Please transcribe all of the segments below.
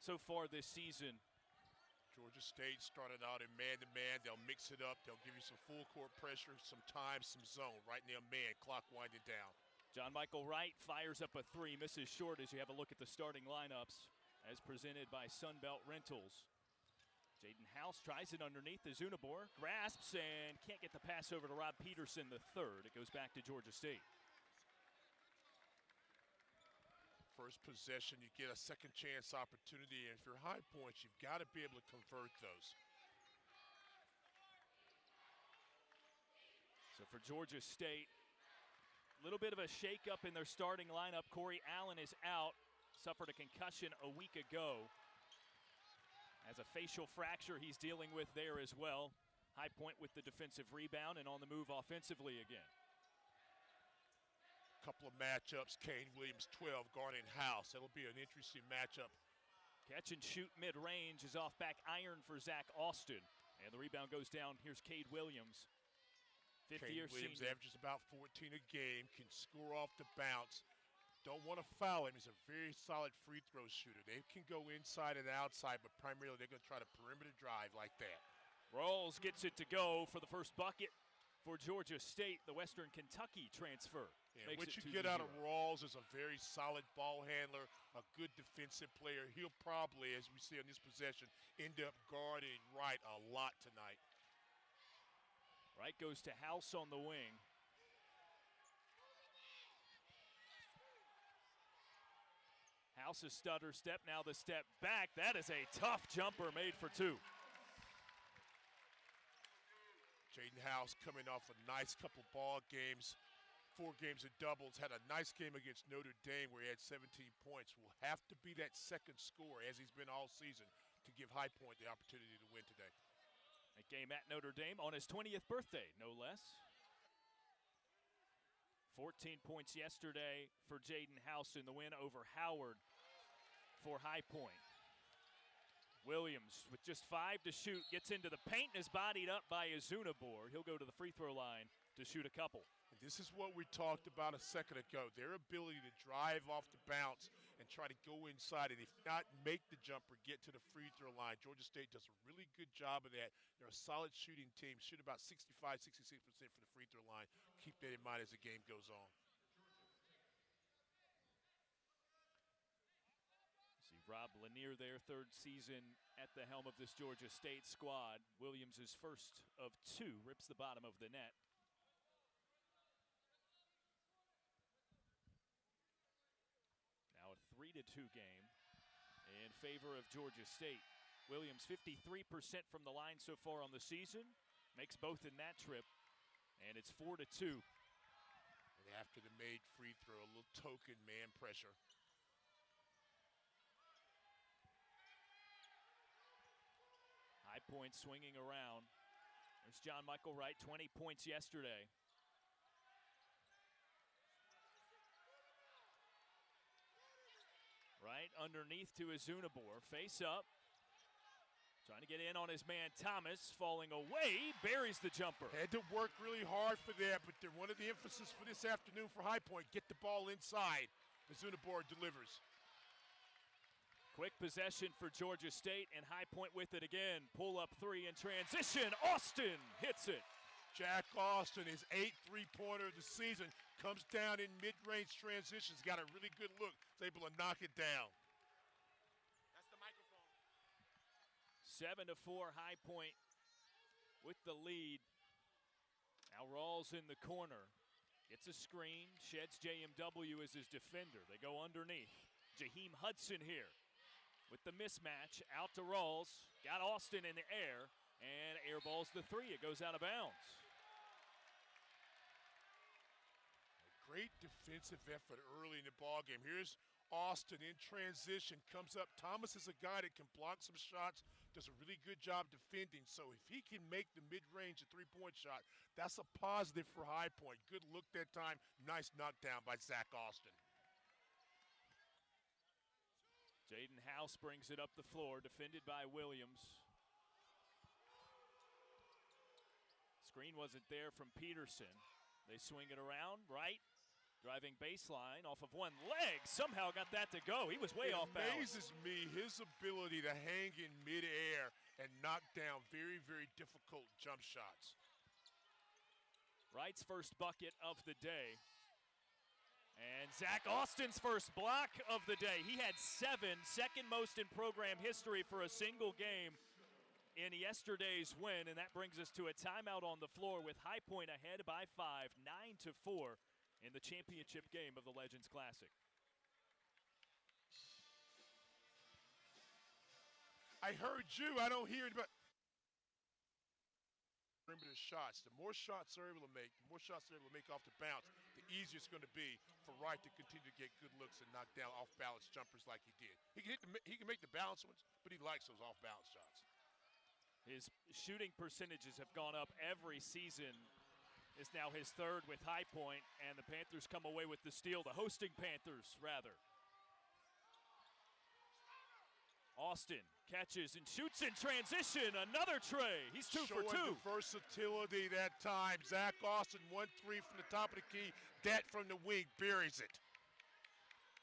so far this season. Georgia State started out in man-to-man. They'll mix it up. They'll give you some full court pressure, some time, some zone. Right now, man, clock winding down. John Michael Wright fires up a three, misses short as you have a look at the starting lineups as presented by Sunbelt Rentals. Jaden House tries it underneath. The Zunabor grasps and can't get the pass over to Rob Peterson, the third. It goes back to Georgia State. First possession, you get a second chance opportunity, and if you're High Points, you've got to be able to convert those. So for Georgia State, a little bit of a shakeup in their starting lineup. Corey Allen is out, suffered a concussion a week ago. Has a facial fracture he's dealing with there as well. High Point with the defensive rebound and on the move offensively again. Couple of matchups, Kane Williams 12 guarding House. That'll be an interesting matchup. Catch and shoot mid-range is off back iron for Zach Austin. And the rebound goes down. Here's Cade Williams. Kane Williams averages about 14 a game, can score off the bounce. Don't want to foul him. He's a very solid free throw shooter. They can go inside and outside, but primarily they're going to try to perimeter drive like that. Rawls gets it to go for the first bucket for Georgia State, the Western Kentucky transfer. And what you get out of Rawls is a very solid ball handler, a good defensive player. He'll probably, as we see on this possession, end up guarding Wright a lot tonight. Wright goes to House on the wing. House's stutter step, now the step back. That is a tough jumper made for two. Jaden House coming off a nice couple ball games, 4 games of doubles, had a nice game against Notre Dame where he had 17 points. Will have to be that second scorer, as he's been all season, to give High Point the opportunity to win today. A game at Notre Dame on his 20th birthday, no less. 14 points yesterday for Jaden House in the win over Howard for High Point. Williams with just 5 to shoot, gets into the paint and is bodied up by Azunabor. He'll go to the free throw line to shoot a couple. And this is what we talked about a second ago, their ability to drive off the bounce and try to go inside and if not make the jumper, get to the free throw line. Georgia State does a really good job of that. They're a solid shooting team, shoot about 65, 66% for the free throw line. Keep that in mind as the game goes on. See Rob Lanier there, 3rd season at the helm of this Georgia State squad. Williams is first of 2, rips the bottom of the net. Now a 3-2 game in favor of Georgia State. Williams 53% from the line so far on the season. Makes both in that trip. And it's 4-2. And after the made free throw, a little token man pressure. High Point swinging around. There's John Michael Wright, 20 points yesterday. Right underneath to Azunabor, face up. Trying to get in on his man Thomas, falling away, buries the jumper. Had to work really hard for that, but they're one of the emphasis for this afternoon for High Point, get the ball inside. Azunabor delivers. Quick possession for Georgia State, and High Point with it again. Pull up 3 in transition, Austin hits it. Jack Austin, his 8th three-pointer of the season, comes down in mid-range transitions, got a really good look, is able to knock it down. That's the microphone. 7-4 High Point with the lead. Now Rawls in the corner. Gets a screen, sheds JMW as his defender. They go underneath. Jaheim Hudson here with the mismatch. Out to Rawls. Got Austin in the air and airballs the 3. It goes out of bounds. A great defensive effort early in the ballgame. Here's Austin in transition, comes up. Thomas is a guy that can block some shots, does a really good job defending. So if he can make the mid-range a 3-point shot, that's a positive for High Point. Good look that time. Nice knockdown by Zach Austin. Jaden House brings it up the floor, defended by Williams. Screen wasn't there from Peterson. They swing it around, right? Driving baseline off of one leg, somehow got that to go. He was way off balance. It amazes me his ability to hang in midair and knock down very, very difficult jump shots. Wright's first bucket of the day. And Zach Austin's first block of the day. He had 7, second most in program history for a single game in yesterday's win, and that brings us to a timeout on the floor with High Point ahead by 5, 9-4 in the championship game of the Legends Classic. I heard you. I don't hear anybody. Perimeter shots. The more shots they're able to make, the more shots they're able to make off the bounce, the easier it's going to be for Wright to continue to get good looks and knock down off-balance jumpers like he did. He can make the balance ones, but he likes those off-balance shots. His shooting percentages have gone up every season. It's now his third with High Point, and the Panthers come away with the steal, the hosting Panthers, rather. Austin catches and shoots in transition. Another tray. He's 2 for 2. Showing the versatility that time. Zach Austin, 1-3 from the top of the key. Dat from the wing buries it.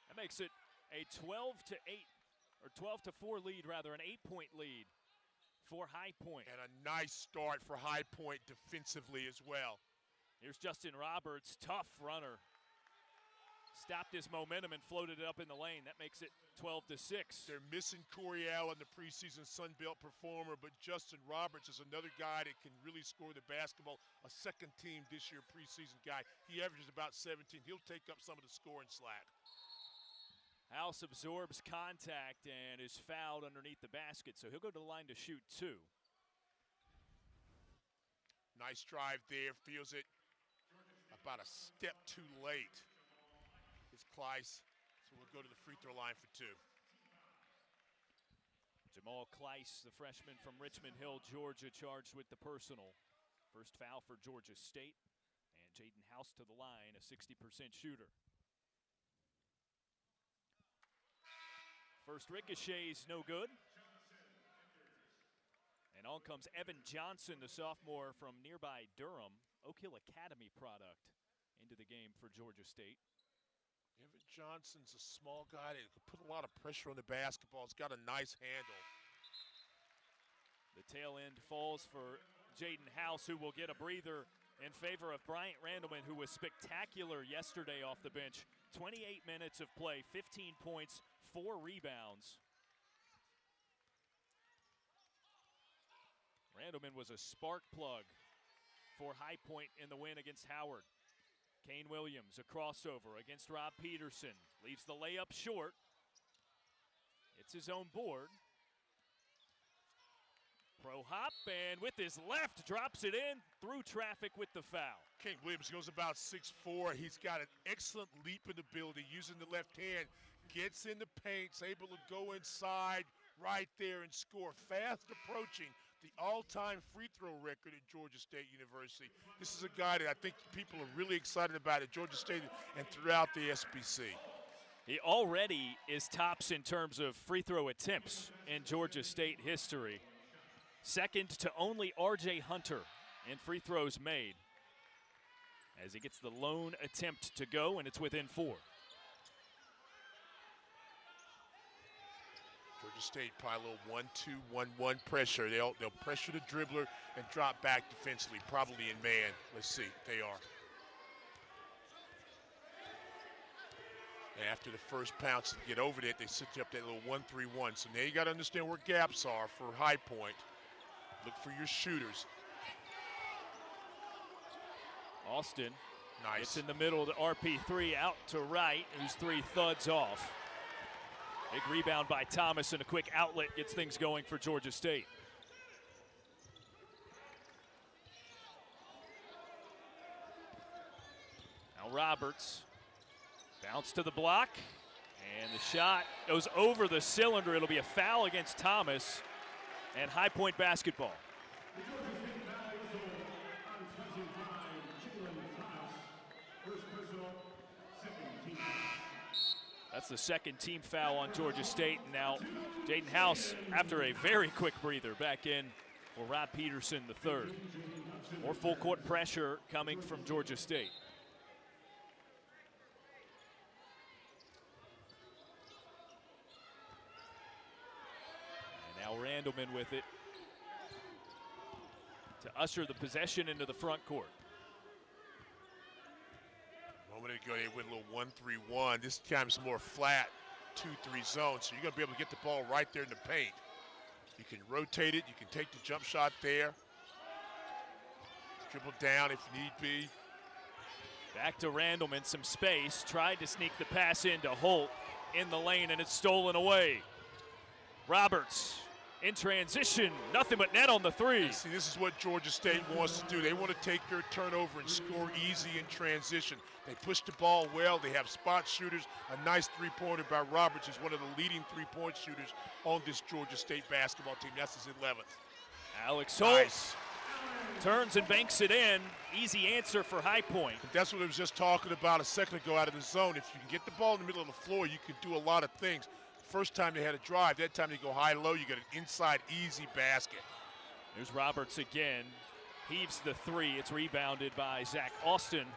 That makes it a 12-8, or 12-4 lead, rather, an 8-point lead for High Point. And a nice start for High Point defensively as well. Here's Justin Roberts, tough runner. Stopped his momentum and floated it up in the lane. That makes it 12-6. They're missing Corey Allen, the preseason Sun Belt performer, but Justin Roberts is another guy that can really score the basketball. A second team this year preseason guy. He averages about 17. He'll take up some of the scoring slack. House absorbs contact and is fouled underneath the basket, so he'll go to the line to shoot 2. Nice drive there, feels it about a step too late. It's Kleiss, so we'll go to the free throw line for 2. Jamal Kleiss, the freshman from Richmond Hill, Georgia, charged with the personal. First foul for Georgia State, and Jaden House to the line, a 60% shooter. First ricochet's no good. And on comes Evan Johnson, the sophomore from nearby Durham, Oak Hill Academy product, into the game for Georgia State. Evan Johnson's a small guy that can put a lot of pressure on the basketball. He's got a nice handle. The tail end falls for Jaden House, who will get a breather in favor of Bryant Randleman, who was spectacular yesterday off the bench. 28 minutes of play, 15 points, 4 rebounds. Randleman was a spark plug for High Point in the win against Howard. Kane Williams, a crossover against Rob Peterson. Leaves the layup short. It's his own board. Pro hop, and with his left, drops it in through traffic with the foul. Kane Williams goes about 6'4". He's got an excellent leaping ability using the left hand. Gets in the paint, able to go inside right there and score. Fast approaching the all-time free throw record at Georgia State University. This is a guy that I think people are really excited about at Georgia State and throughout the SBC. He already is tops in terms of free throw attempts in Georgia State history. Second to only R.J. Hunter in free throws made, as he gets the lone attempt to go, and it's within 4. Georgia State probably a little 1-2-1-1 pressure. They'll pressure the dribbler and drop back defensively, probably in man. Let's see, they are. And after the first pounce to get over it, they set you up that little 1-3-1. So now you got to understand where gaps are for High Point. Look for your shooters. Austin. Nice. It's in the middle to RP3, out to Wright, who's 3 thuds off. Big rebound by Thomas, and a quick outlet gets things going for Georgia State. Now Roberts. Bounce to the block, and the shot goes over the cylinder. It'll be a foul against Thomas, and High Point basketball. That's the second team foul on Georgia State. And now Jaden House, after a very quick breather, back in for Rob Peterson, the third. More full court pressure coming from Georgia State. Now Randleman with it to usher the possession into the front court. A moment ago, they went a little 1-3-1. This time it's more flat 2-3 zone, so you're going to be able to get the ball right there in the paint. You can rotate it. You can take the jump shot there. Dribble down if need be. Back to Randleman, some space. Tried to sneak the pass into Holt in the lane, and it's stolen away. Roberts in transition, nothing but net on the three. See, this is what Georgia State wants to do. They want to take their turnover and score easy in transition. They push the ball well. They have spot shooters. A nice three-pointer by Roberts, who's one of the leading three-point shooters on this Georgia State basketball team. That's his 11th. Alex Holt turns and banks it in. Easy answer for High Point. That's what I was just talking about a second ago out of the zone. If you can get the ball in the middle of the floor, you can do a lot of things. First time they had a drive, that time they go high-low, you get an inside easy basket. There's Roberts again. Heaves the three. It's rebounded by Zach Austin. And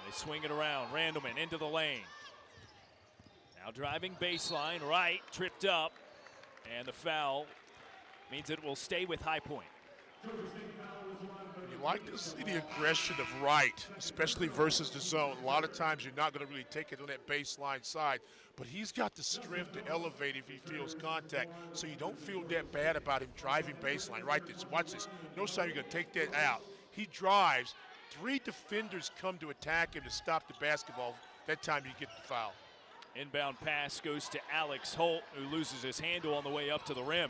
they swing it around. Randleman into the lane. Now driving baseline, right, tripped up. And the foul means it will stay with High Point. You like to see the aggression of Wright, especially versus the zone. A lot of times you're not going to really take it on that baseline side, but he's got the strength to elevate if he feels contact, so you don't feel that bad about him driving baseline. Right this, watch this. No time you're going to take that out. He drives. 3 defenders come to attack him to stop the basketball. That time you get the foul. Inbound pass goes to Alex Holt, who loses his handle on the way up to the rim.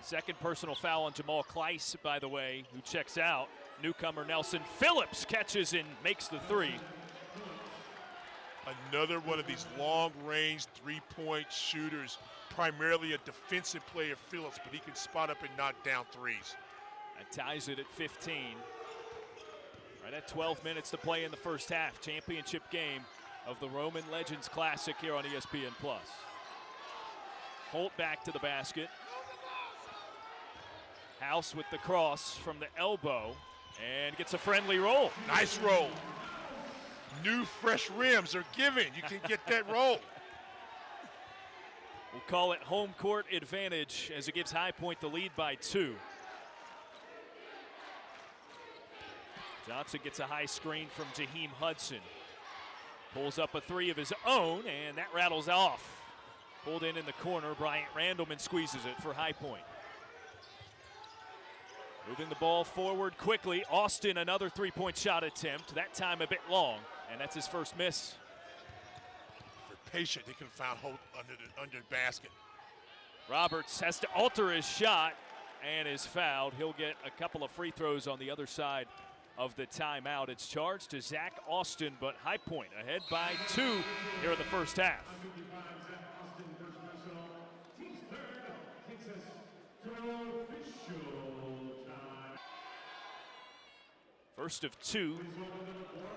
Second personal foul on Jamal Kleiss, by the way, who checks out. Newcomer Nelson Phillips catches and makes the three. Another one of these long-range three-point shooters, primarily a defensive player, Phillips, but he can spot up and knock down threes. That ties it at 15. Right at 12 minutes to play in the first half. Championship game of the Roman Legends Classic here on ESPN+. Holt back to the basket. House with the cross from the elbow and gets a friendly roll. Nice roll. New fresh rims are given. You can get that roll. We'll call it home court advantage as it gives High Point the lead by 2. Johnson gets a high screen from Jaheim Hudson. Pulls up a three of his own, and that rattles off. Pulled in the corner. Bryant Randleman squeezes it for High Point. Moving the ball forward quickly. Austin, another three-point shot attempt, that time a bit long, and that's his first miss. If they're patient, they could have found Holt under the basket. Roberts has to alter his shot and is fouled. He'll get a couple of free throws on the other side of the timeout. It's charged to Zach Austin, but High Point ahead by 2 here in the first half. First of 2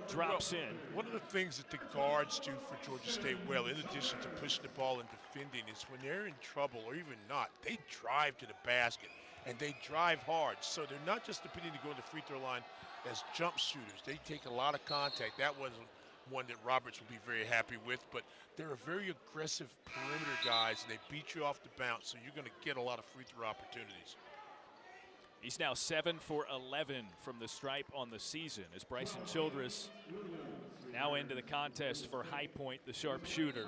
drops in. One of the things that the guards do for Georgia State well, in addition to pushing the ball and defending, is when they're in trouble or even not, they drive to the basket, and they drive hard. So they're not just depending to go to the free throw line as jump shooters. They take a lot of contact. That wasn't one that Roberts would be very happy with, but they're a very aggressive perimeter guys, and they beat you off the bounce, so you're going to get a lot of free throw opportunities. He's now 7 for 11 from the stripe on the season as Bryson Childress now into the contest for High Point, the sharpshooter.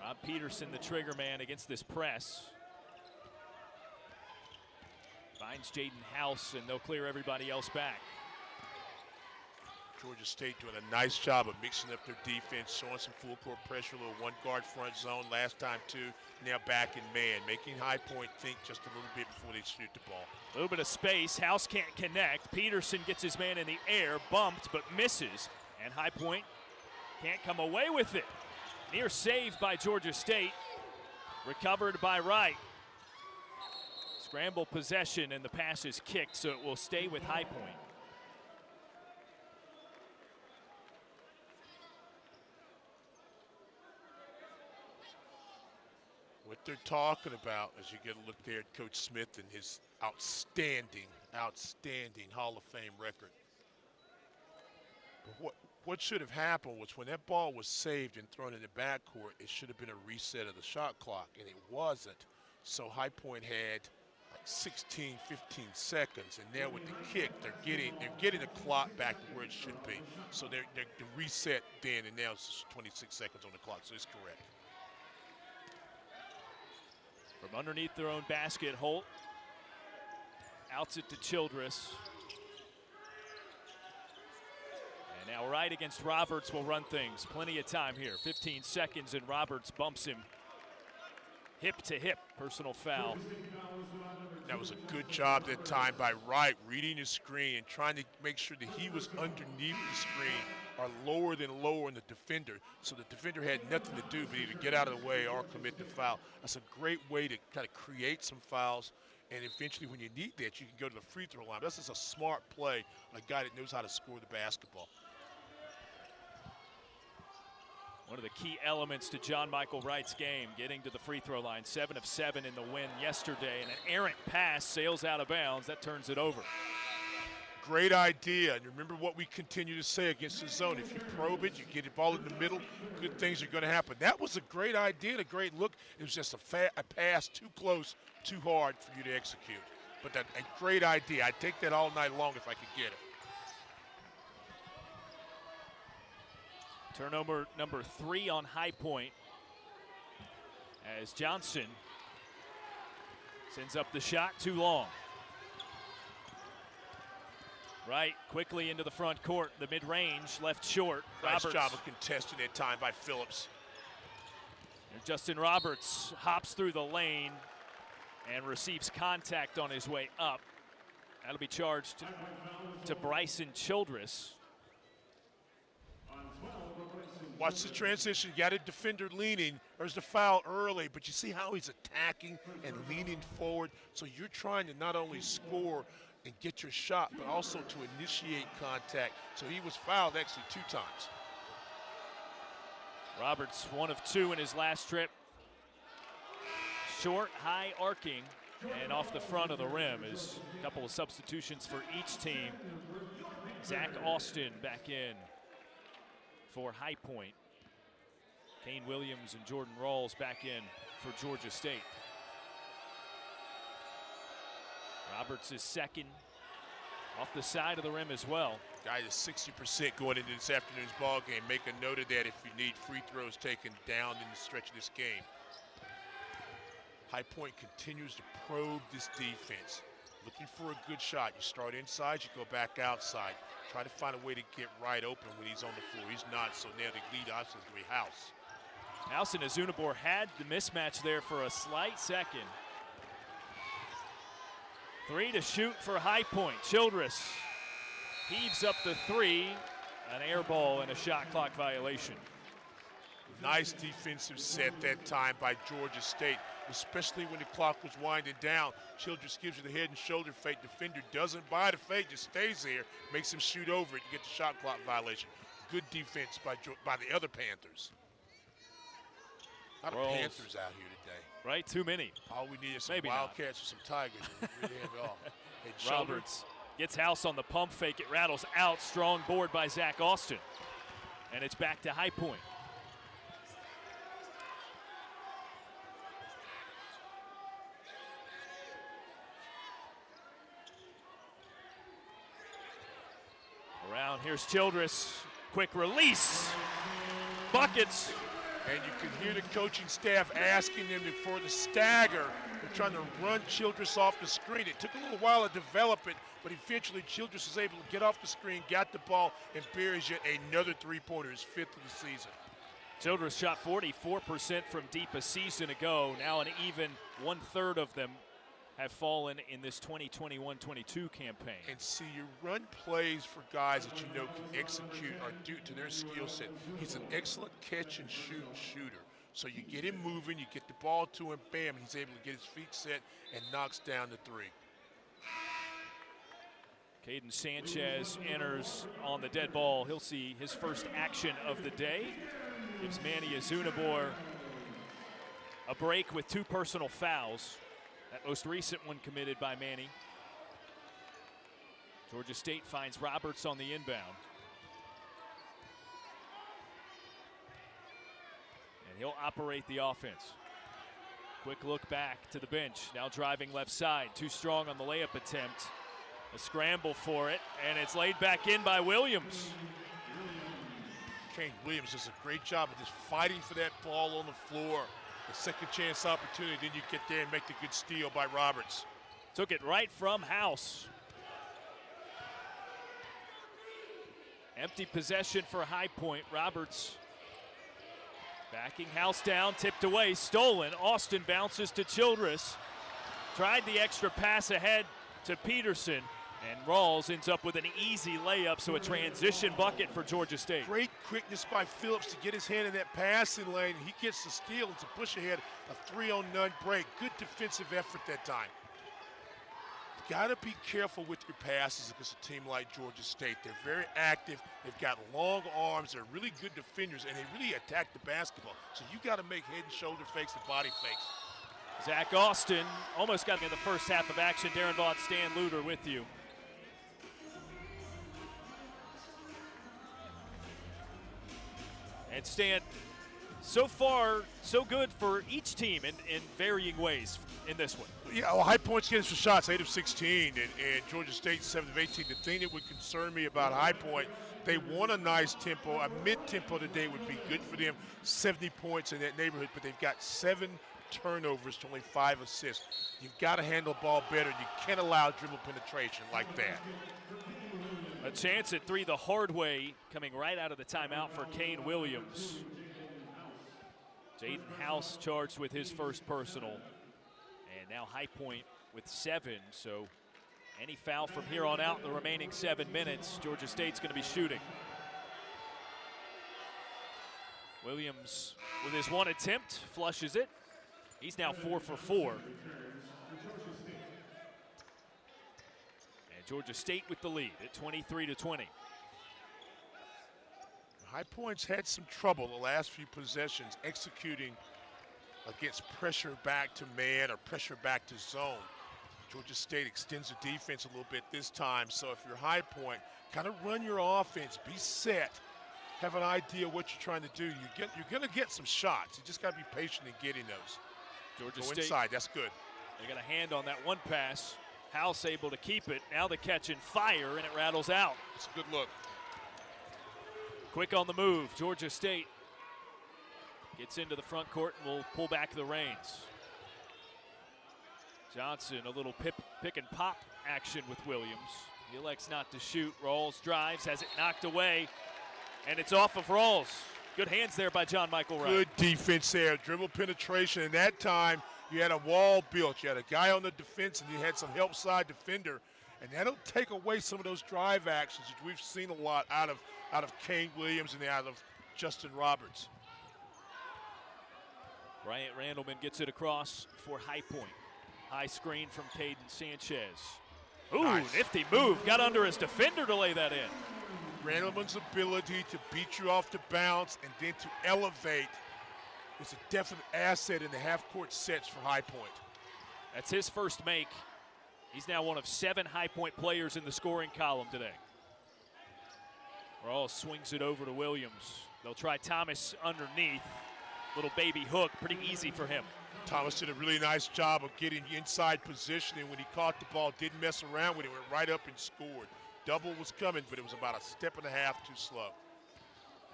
Rob Peterson, the trigger man against this press. Finds Jaden House, and they'll clear everybody else back. Georgia State doing a nice job of mixing up their defense, showing some full court pressure, a little one guard front zone last time too. Now back in man, making High Point think just a little bit before they shoot the ball. A little bit of space. House can't connect. Peterson gets his man in the air, bumped but misses, and High Point can't come away with it. Near save by Georgia State, recovered by Wright. Scramble possession, and the pass is kicked, so it will stay with High Point. What they're talking about, as you get a look there at Coach Smith and his outstanding Hall of Fame record. But what should have happened was when that ball was saved and thrown in the backcourt, it should have been a reset of the shot clock, and it wasn't. So High Point had like 16, 15 seconds, and now with the kick, they're getting the clock back to where it should be. So they're reset then, and now it's 26 seconds on the clock, so it's correct. From underneath their own basket, Holt outs it to Childress. And now Wright against Roberts will run things. Plenty of time here. 15 seconds, and Roberts bumps him hip to hip. Personal foul. That was a good job that time by Wright, reading his screen and trying to make sure that he was underneath the screen or lower than the defender. So the defender had nothing to do but either get out of the way or commit the foul. That's a great way to kind of create some fouls. And eventually when you need that, you can go to the free throw line. This is a smart play on a guy that knows how to score the basketball. One of the key elements to John Michael Wright's game, getting to the free throw line. 7 of 7 in the win yesterday, and an errant pass sails out of bounds. That turns it over. Great idea. And remember what we continue to say against the zone. If you probe it, you get the ball in the middle, good things are going to happen. That was a great idea, a great look. It was just a pass too close, too hard for you to execute. But a great idea. I'd take that all night long if I could get it. Turnover number 3 on High Point as Johnson sends up the shot too long. Right, quickly into the front court. The mid-range left short. Nice Roberts. job of contesting that time by Phillips. And Justin Roberts hops through the lane and receives contact on his way up. That'll be charged to Bryson Childress. Watch the transition. You got a defender leaning. There's the foul early, but you see how he's attacking and leaning forward. So you're trying to not only score and get your shot, but also to initiate contact. So he was fouled actually 2 times. Roberts 1 of 2 in his last trip. Short, high arcing, and off the front of the rim is a couple of substitutions for each team. Zach Austin back in for High Point. Kane Williams and Jordan Rawls back in for Georgia State. Roberts is second, off the side of the rim as well. Guy is 60% going into this afternoon's ball game. Make a note of that if you need free throws taken down in the stretch of this game. High Point continues to probe this defense. Looking for a good shot. You start inside, you go back outside. Try to find a way to get right open when he's on the floor. He's not, so now the lead option is going to be House. House and Azunabor had the mismatch there for a slight second. 3 to shoot for High Point. Childress heaves up the 3, an air ball and a shot clock violation. Nice defensive set that time by Georgia State, especially when the clock was winding down. Childress gives you the head and shoulder fake. Defender doesn't buy the fake, just stays there, makes him shoot over it. You get the shot clock violation. Good defense by the other Panthers. A lot of Panthers out here today. Right, too many. All we need is some Maybe Wildcats or some Tigers. We really have it all. Hey, Roberts gets House on the pump fake. It rattles out. Strong board by Zach Austin. And it's back to High Point. Around, here's Childress. Quick release. Buckets. And you can hear the coaching staff asking them for the stagger. They're trying to run Childress off the screen. It took a little while to develop it, but eventually Childress was able to get off the screen, got the ball, and buries yet another three-pointer, his 5th of the season. Childress shot 44% from deep a season ago. Now an even 1/3 of them have fallen in this 2021-22 campaign. And see, you run plays for guys that you know can execute or due to their skill set. He's an excellent catch and shoot shooter. So you get him moving, you get the ball to him, bam, and he's able to get his feet set and knocks down the 3. Caden Sanchez enters on the dead ball. He'll see his first action of the day. Gives Manny Azunabor a break with 2 personal fouls. That most recent one committed by Manny. Georgia State finds Roberts on the inbound. he'll operate the offense. Quick look back to the bench. Now driving left side. Too strong on the layup attempt. A scramble for it, and it's laid back in by Williams. Kane Williams does a great job of just fighting for that ball on the floor. A second chance opportunity, then you get there and make the good steal by Roberts. Took it right from House. Empty possession for High Point. Roberts backing House down, tipped away, stolen. Austin bounces to Childress. Tried the extra pass ahead to Peterson, and Rawls ends up with an easy layup, so a transition bucket for Georgia State. Great quickness by Phillips to get his hand in that passing lane. He gets the steal and to push ahead, a 3-on-none break. Good defensive effort that time. Got to be careful with your passes against a team like Georgia State. They're very active. They've got long arms. They're really good defenders, and they really attack the basketball. So you got to make head and shoulder fakes and body fakes. Zach Austin almost got in the first half of action. Darren Vaught, Stan Luter with you. And Stan, so far, so good for each team in varying ways in this one. Yeah, well, High Point's getting some shots, 8 of 16, and Georgia State 7 of 18. The thing that would concern me about High Point, they want a nice tempo. A mid-tempo today would be good for them. 70 points in that neighborhood, but they've got 7 turnovers to only 5 assists. You've got to handle the ball better. You can't allow dribble penetration like that. A chance at 3 the hard way coming right out of the timeout for Kane Williams. Jaden House charged with his first personal. And now High Point with 7, so any foul from here on out in the remaining 7 minutes, Georgia State's going to be shooting. Williams with his 1 attempt, flushes it. He's now 4 for 4. And Georgia State with the lead at 23-20. High Point's had some trouble the last few possessions executing against pressure back to man or pressure back to zone. Georgia State extends the defense a little bit this time, so if you're High Point, kind of run your offense, be set, have an idea what you're trying to do. You're going to get some shots. You just got to be patient in getting those. Georgia Go State inside, that's good. They got a hand on that one pass. House able to keep it. Now the catch and fire, and it rattles out. It's a good look. Quick on the move, Georgia State gets into the front court and will pull back the reins. Johnson, a little pick and pop action with Williams. He elects not to shoot. Rawls drives, has it knocked away, and it's off of Rawls. Good hands there by John Michael Wright. Good defense there, dribble penetration. And that time, you had a wall built. You had a guy on the defense, and you had some help side defender. And that'll take away some of those drive actions that we've seen a lot out of Kane Williams and out of Justin Roberts. Bryant Randleman gets it across for High Point. High screen from Caden Sanchez. Ooh, nice. Nifty move. Got under his defender to lay that in. Randleman's ability to beat you off the bounce and then to elevate is a definite asset in the half-court sets for High Point. That's his first make. He's now one of 7 High Point players in the scoring column today. Rawls swings it over to Williams. They'll try Thomas underneath. Little baby hook, pretty easy for him. Thomas did a really nice job of getting inside positioning. When he caught the ball, didn't mess around with it, went right up and scored. Double was coming, but it was about a step and a half too slow.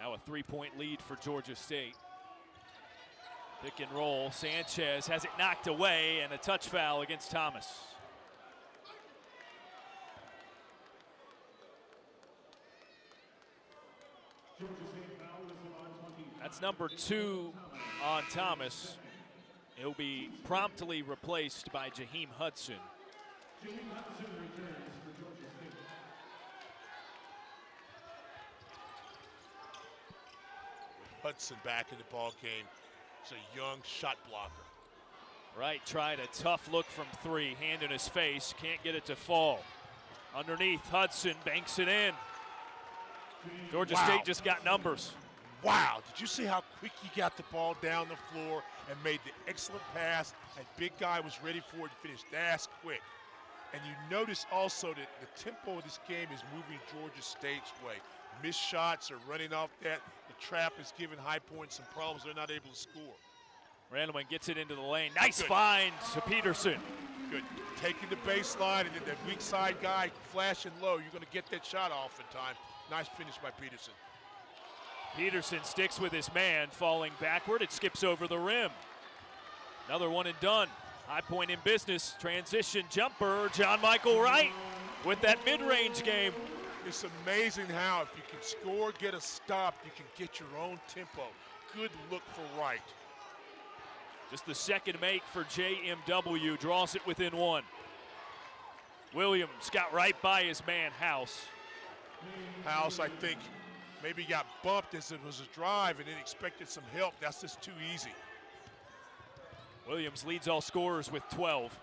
Now a 3-point lead for Georgia State. Pick and roll. Sanchez has it knocked away, and a touch foul against Thomas. That's number 2 on Thomas. He'll be promptly replaced by Jaheim Hudson. Hudson back in the ball game. It's a young shot blocker. Wright tried a tough look from 3, hand in his face, can't get it to fall. Underneath, Hudson banks it in. Georgia State just got numbers. Wow, did you see how quick he got the ball down the floor and made the excellent pass, and big guy was ready for it and finished that quick. And you notice also that the tempo of this game is moving Georgia State's way. Missed shots or running off that. The trap is giving High Point some problems. They're not able to score. Randleman gets it into the lane. Nice find to Peterson. Good. Taking the baseline and then that weak side guy flashing low. You're going to get that shot off in time. Nice finish by Peterson. Peterson sticks with his man, falling backward. It skips over the rim. Another one and done. High Point in business. Transition jumper. John Michael Wright with that mid-range game. It's amazing how if you can score, get a stop, you can get your own tempo. Good look for Wright. Just the second make for JMW. Draws it within one. Williams got right by his man, House. House, I think, maybe got bumped as it was a drive and then expected some help. That's just too easy. Williams leads all scorers with 12.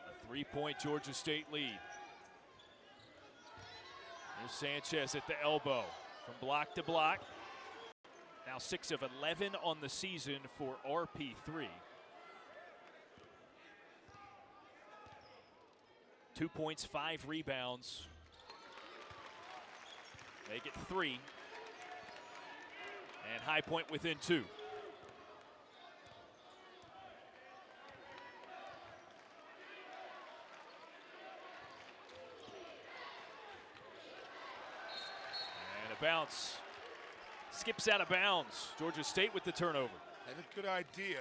A 3-point Georgia State lead. Here's Sanchez at the elbow. From block to block. Now 6 of 11 on the season for RP3. 2 points, 5 rebounds. They get 3. And High Point within 2. And a bounce. Skips out of bounds. Georgia State with the turnover. Had a good idea.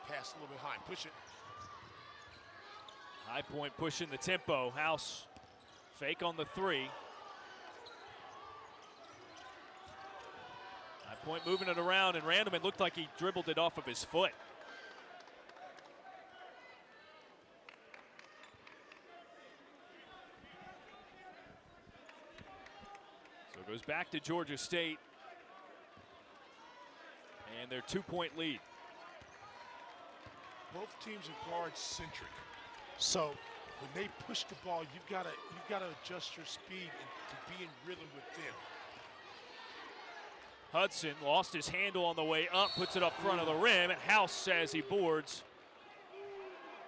Pass a little behind. Push it. High Point pushing the tempo. House fake on the 3. High Point moving it around, and Randleman looked like he dribbled it off of his foot. So it goes back to Georgia State and their 2-point lead. Both teams are guard-centric. So when they push the ball, you've got to adjust your speed and to be in rhythm with them. Hudson lost his handle on the way up, puts it up front of the rim, and House, as he boards,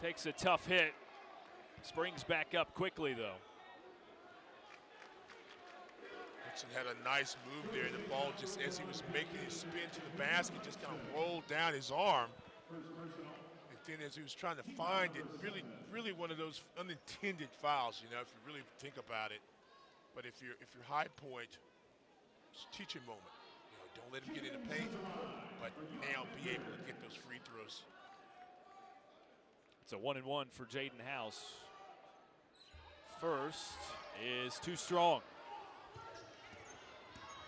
takes a tough hit. Springs back up quickly, though. Hudson had a nice move there. The ball, just as he was making his spin to the basket, just kind of rolled down his arm. And then as he was trying to find it, really one of those unintended fouls, you know, if you really think about it. But if you're High Point, it's a teaching moment. Don't let him get in the paint, but now be able to get those free throws. It's a 1-and-1 for Jaden House. First is too strong.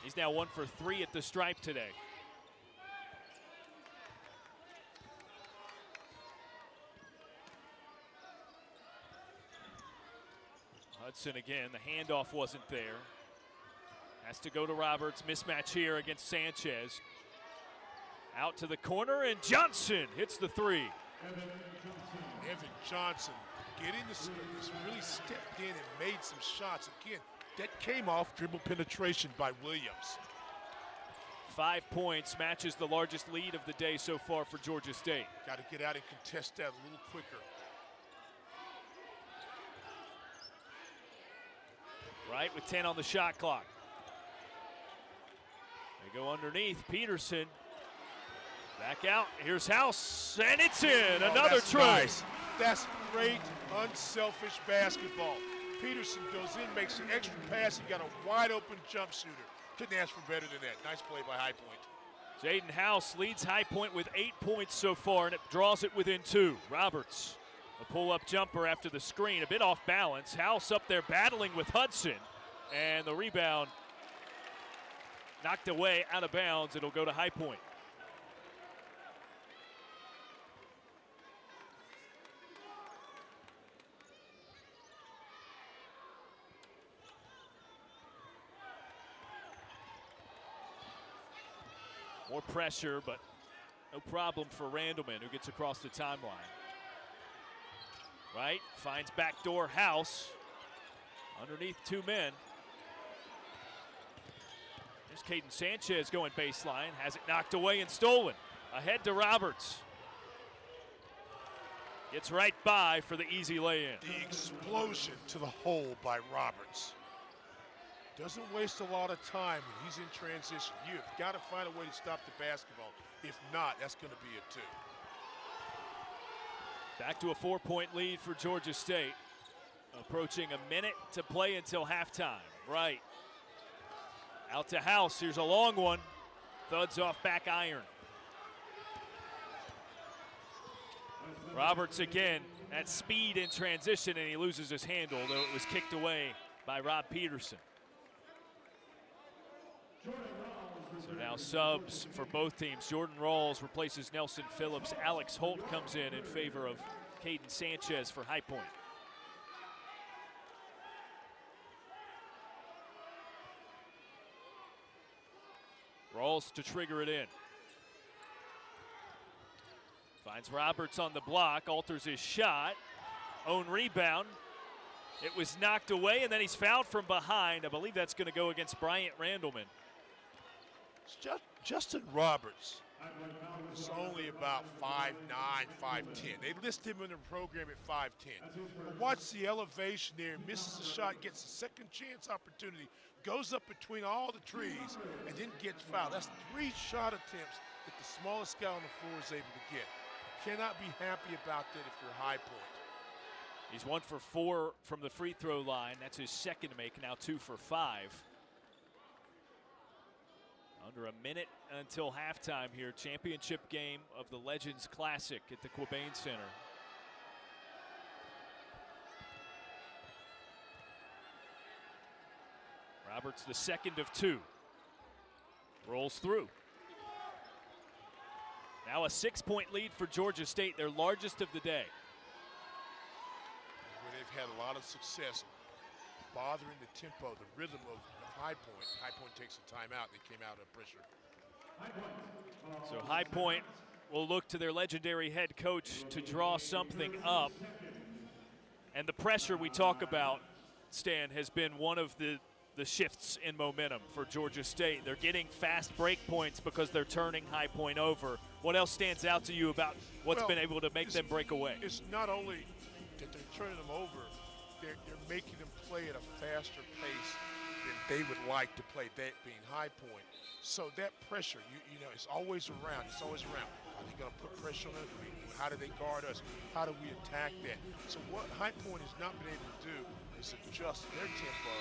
He's now 1 for 3 at the stripe today. Hudson again, the handoff wasn't there. Has to go to Roberts. Mismatch here against Sanchez. Out to the corner, and Johnson hits the 3. Evan Johnson getting the really stepped in and made some shots. Again, that came off dribble penetration by Williams. 5 points, matches the largest lead of the day so far for Georgia State. Got to get out and contest that a little quicker. Right with 10 on the shot clock. They go underneath. Peterson back out. Here's House, and it's in. Another try. Nice. That's great, unselfish basketball. Peterson goes in, makes an extra pass. He got a wide open jump shooter. Couldn't ask for better than that. Nice play by High Point. Jaden House leads High Point with 8 points so far, and it draws it within 2. Roberts, a pull-up jumper after the screen, a bit off balance. House up there battling with Hudson, and the rebound knocked away out of bounds. It'll go to High Point. More pressure, but no problem for Randleman, who gets across the timeline. Right, finds backdoor House. Underneath 2 men. There's Caden Sanchez going baseline, has it knocked away and stolen. Ahead to Roberts. Gets right by for the easy lay-in. The explosion to the hole by Roberts. Doesn't waste a lot of time when he's in transition. You've got to find a way to stop the basketball. If not, that's going to be a 2. Back to a 4-point lead for Georgia State. Approaching a minute to play until halftime. Right. Out to House. Here's a long one. Thuds off back iron. Roberts again at speed in transition, and he loses his handle, though it was kicked away by Rob Peterson. So now subs for both teams. Jordan Rawls replaces Nelson Phillips. Alex Holt comes in favor of Caden Sanchez for High Point. Rawls to trigger it in. Finds Roberts on the block, alters his shot. Own rebound. It was knocked away, and then he's fouled from behind. I believe that's going to go against Bryant Randleman. Justin Roberts is only about 5'9", 5'10". They list him in the program at 5'10". But watch the elevation there, misses the shot, gets a second chance opportunity, goes up between all the trees, and then gets fouled. That's 3 shot attempts that the smallest guy on the floor is able to get. Cannot be happy about that if you're High Point. He's 1 for 4 from the free throw line. That's his second to make, now 2 for 5. Under a minute until halftime here. Championship game of the Legends Classic at the Quabain Center. Roberts the second of 2. Rolls through. Now a 6-point lead for Georgia State, their largest of the day. Where they've had a lot of success bothering the tempo, the rhythm of High Point. High Point takes a timeout. They came out of pressure. So High Point will look to their legendary head coach to draw something up. And the pressure we talk about, Stan, has been one of the shifts in momentum for Georgia State. They're getting fast break points because they're turning High Point over. What else stands out to you about what's been able to make them break away? It's not only that they're turning them over, they're making them play at a faster pace than they would like to play, that being High Point. So that pressure, you know, it's always around. It's always around. Are they going to put pressure on us? How do they guard us? How do we attack that? So what High Point has not been able to do is adjust their tempo,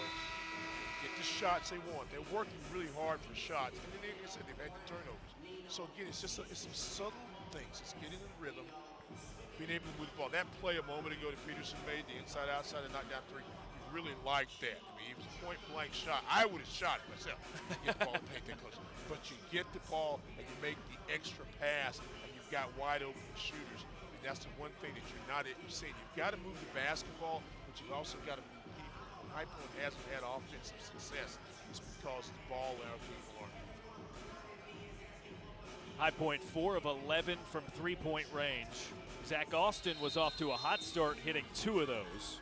get the shots they want. They're working really hard for shots. And then, like I said, they've had the turnovers. So again, it's just it's some subtle things. It's getting in rhythm, being able to move the ball. That play a moment ago that Peterson made, the inside-outside and knock down 3, really liked that. I mean, it was a point-blank shot. I would have shot it myself. Get the ball and paint that close. But you get the ball and you make the extra pass, and you've got wide-open shooters. And that's the one thing that you're not saying. You've got to move the basketball, but you've also got to move people. High Point hasn't had offensive success. It's because the ball and other people aren't. High Point 4 of 11 from three-point range. Zach Austin was off to a hot start, hitting 2 of those.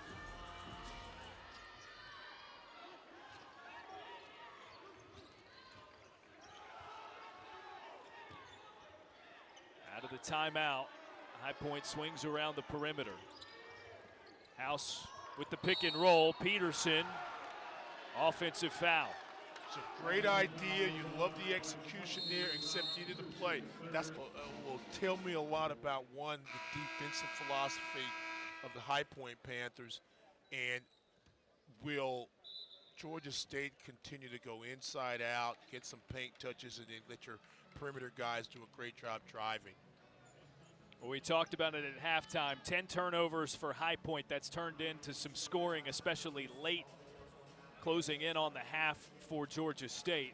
Out of the timeout, High Point swings around the perimeter. House with the pick and roll. Peterson, offensive foul. It's a great idea. You love the execution there, except you did the play. That's will tell me a lot about, one, the defensive philosophy of the High Point Panthers, and will Georgia State continue to go inside out, get some paint touches, and then let your perimeter guys do a great job driving. Well, we talked about it at halftime. 10 turnovers for High Point. That's turned into some scoring, especially late, closing in on the half for Georgia State.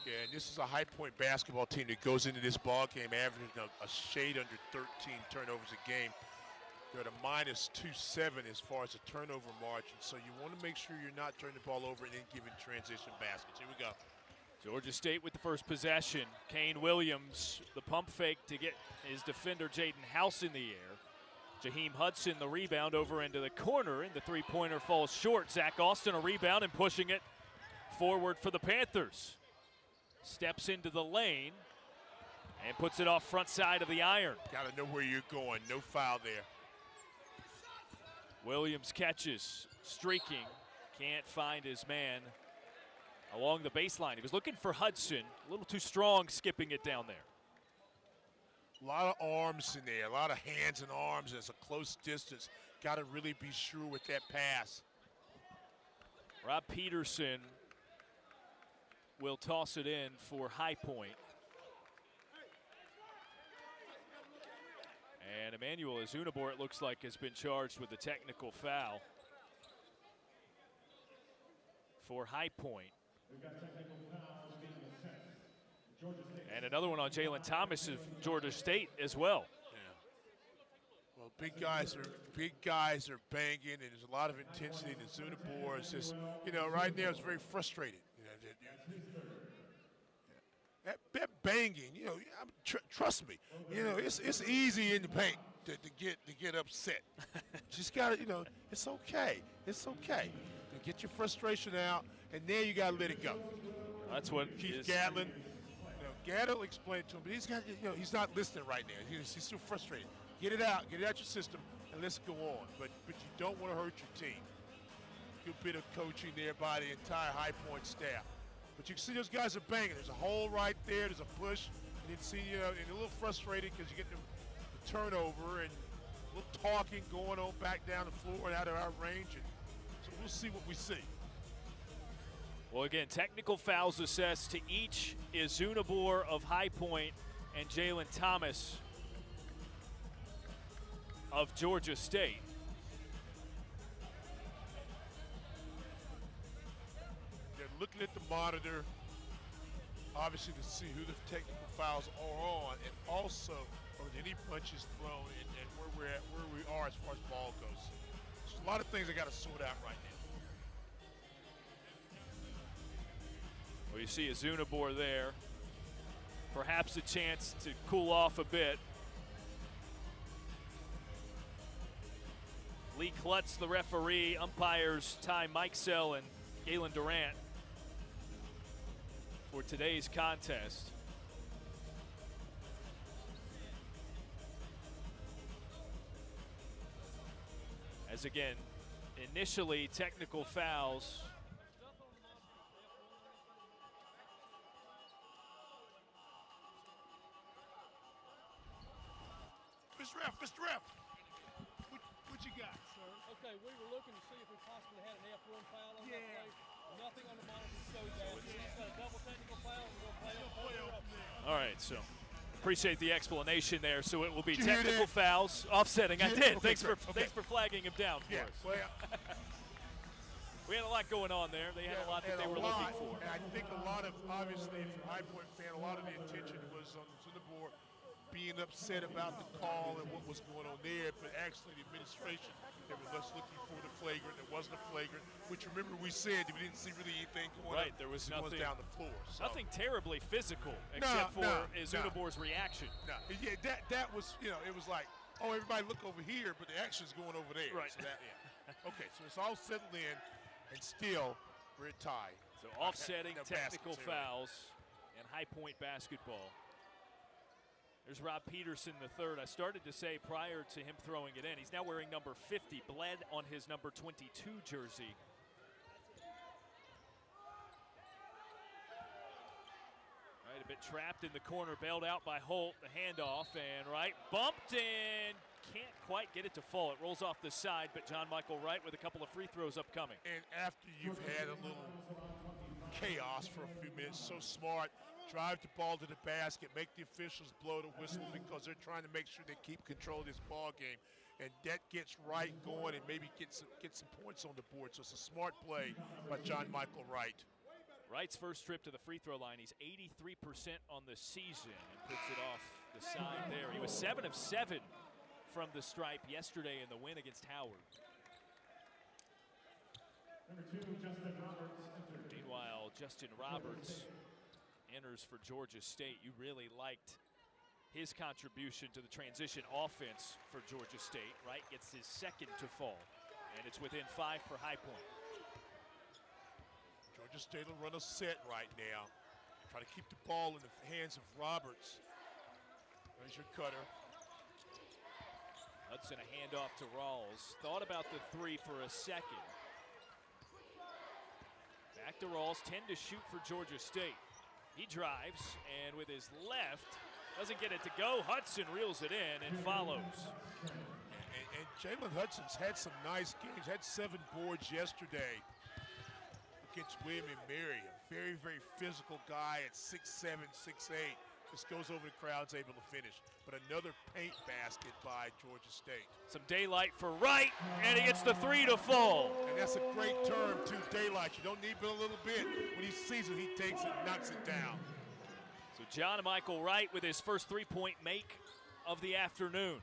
Yeah, and this is a High Point basketball team that goes into this ball game averaging a shade under 13 turnovers a game. They're at a -2.7 as far as the turnover margin. So you want to make sure you're not turning the ball over and then giving transition baskets. Here we go. Georgia State with the first possession. Kane Williams, the pump fake to get his defender Jaden House in the air. Jaheim Hudson, the rebound over into the corner, and the three-pointer falls short. Zach Austin, a rebound and pushing it forward for the Panthers. Steps into the lane. And puts it off front side of the iron. Got to know where you're going. No foul there. Williams catches, streaking, can't find his man along the baseline. He was looking for Hudson, a little too strong skipping it down there. A lot of arms in there, a lot of hands and arms. It's a close distance. Got to really be sure with that pass. Rob Peterson will toss it in for High Point. And Emmanuel Azunabor, it looks like, has been charged with a technical foul for High Point. And another one on Jalen Thomas of Georgia State as well. Yeah. Well, big guys are banging, and there's a lot of intensity. And Azunabor is just, right now it's very frustrated. That banging, trust me, it's easy in the paint to get upset. Just got to, it's okay. It's okay. Get your frustration out, and then you got to let it go. That's what Keith Gatlin. Gatlin explained to him, but he's not listening right now. He's still frustrated. Get it out your system, and let's go on. But you don't want to hurt your team. Good bit of coaching there by the entire High Point staff. But you can see those guys are banging. There's a hole right there. There's a push. And you can see, and a little frustrated because you get the turnover and a little talking going on back down the floor and out of our range. And so we'll see what we see. Well, again, technical fouls assessed to each Azunabor of High Point and Jalen Thomas of Georgia State. They're looking at the monitor, obviously, to see who the technical fouls are on, and also are there any punches thrown and where we are as far as ball goes. There's a lot of things I got to sort out right now. Well, you see Azunabor there. Perhaps a chance to cool off a bit. Lee Klutz, the referee, umpires Ty Mikesell and Galen Durant for today's contest. As again, initially technical fouls. Mr. Ref, what you got, sir? Okay, we were looking to see if we possibly had an F1 foul on that play. Nothing on the monitor shows that. It's got a double technical foul, and we're going to play it up there. All right, so appreciate the explanation there. So it will be technical fouls, offsetting. I did. Okay, thanks for flagging him down for us. Well, we had a lot going on there. They had a lot that they were looking for. And I think a lot of, obviously, if you're a High Point fan, a lot of the attention was on the board being upset about the call and what was going on there, but actually the administration, they were less looking for the flagrant. There wasn't a flagrant, which remember we said we didn't see really anything going on. Right, there was nothing down the floor. So. Nothing terribly physical except for Azunabor's reaction. No, yeah, that was, it was like, oh, everybody look over here, but the action's going over there. Right. So okay, so it's all settled in, and still we're at tie. So offsetting technical fouls and High Point basketball. There's Rob Peterson III. I started to say prior to him throwing it in, he's now wearing number 50, bled on his number 22 jersey. All right, a bit trapped in the corner, bailed out by Holt. The handoff, and Wright bumped and can't quite get it to fall. It rolls off the side, but John Michael Wright with a couple of free throws upcoming. And after you've had a little chaos for a few minutes, so smart. Drive the ball to the basket, make the officials blow the whistle because they're trying to make sure they keep control of this ball game. And that gets Wright going and maybe get some points on the board. So it's a smart play by John Michael Wright. Wright's first trip to the free throw line. He's 83% on the season and puts it off the side there. He was 7 of 7 from the stripe yesterday in the win against Howard. Meanwhile, Justin Roberts enters for Georgia State. You really liked his contribution to the transition offense for Georgia State. Wright gets his second to fall, and it's within 5 for High Point. Georgia State will run a set right now. Try to keep the ball in the hands of Roberts. There's your cutter. Hudson a handoff to Rawls. Thought about the three for a second. Back to Rawls, 10 to shoot for Georgia State. He drives, and with his left, doesn't get it to go. Hudson reels it in and follows. And Jalen Hudson's had some nice games. Had 7 boards yesterday against William and Mary. A very, very physical guy at 6'7", 6'8". Just goes over the crowd's able to finish. But another paint basket by Georgia State. Some daylight for Wright, and he gets the three to fall. And that's a great term, too, daylight. You don't need but a little bit. When he sees it, he takes it and knocks it down. So John Michael Wright with his first three-point make of the afternoon.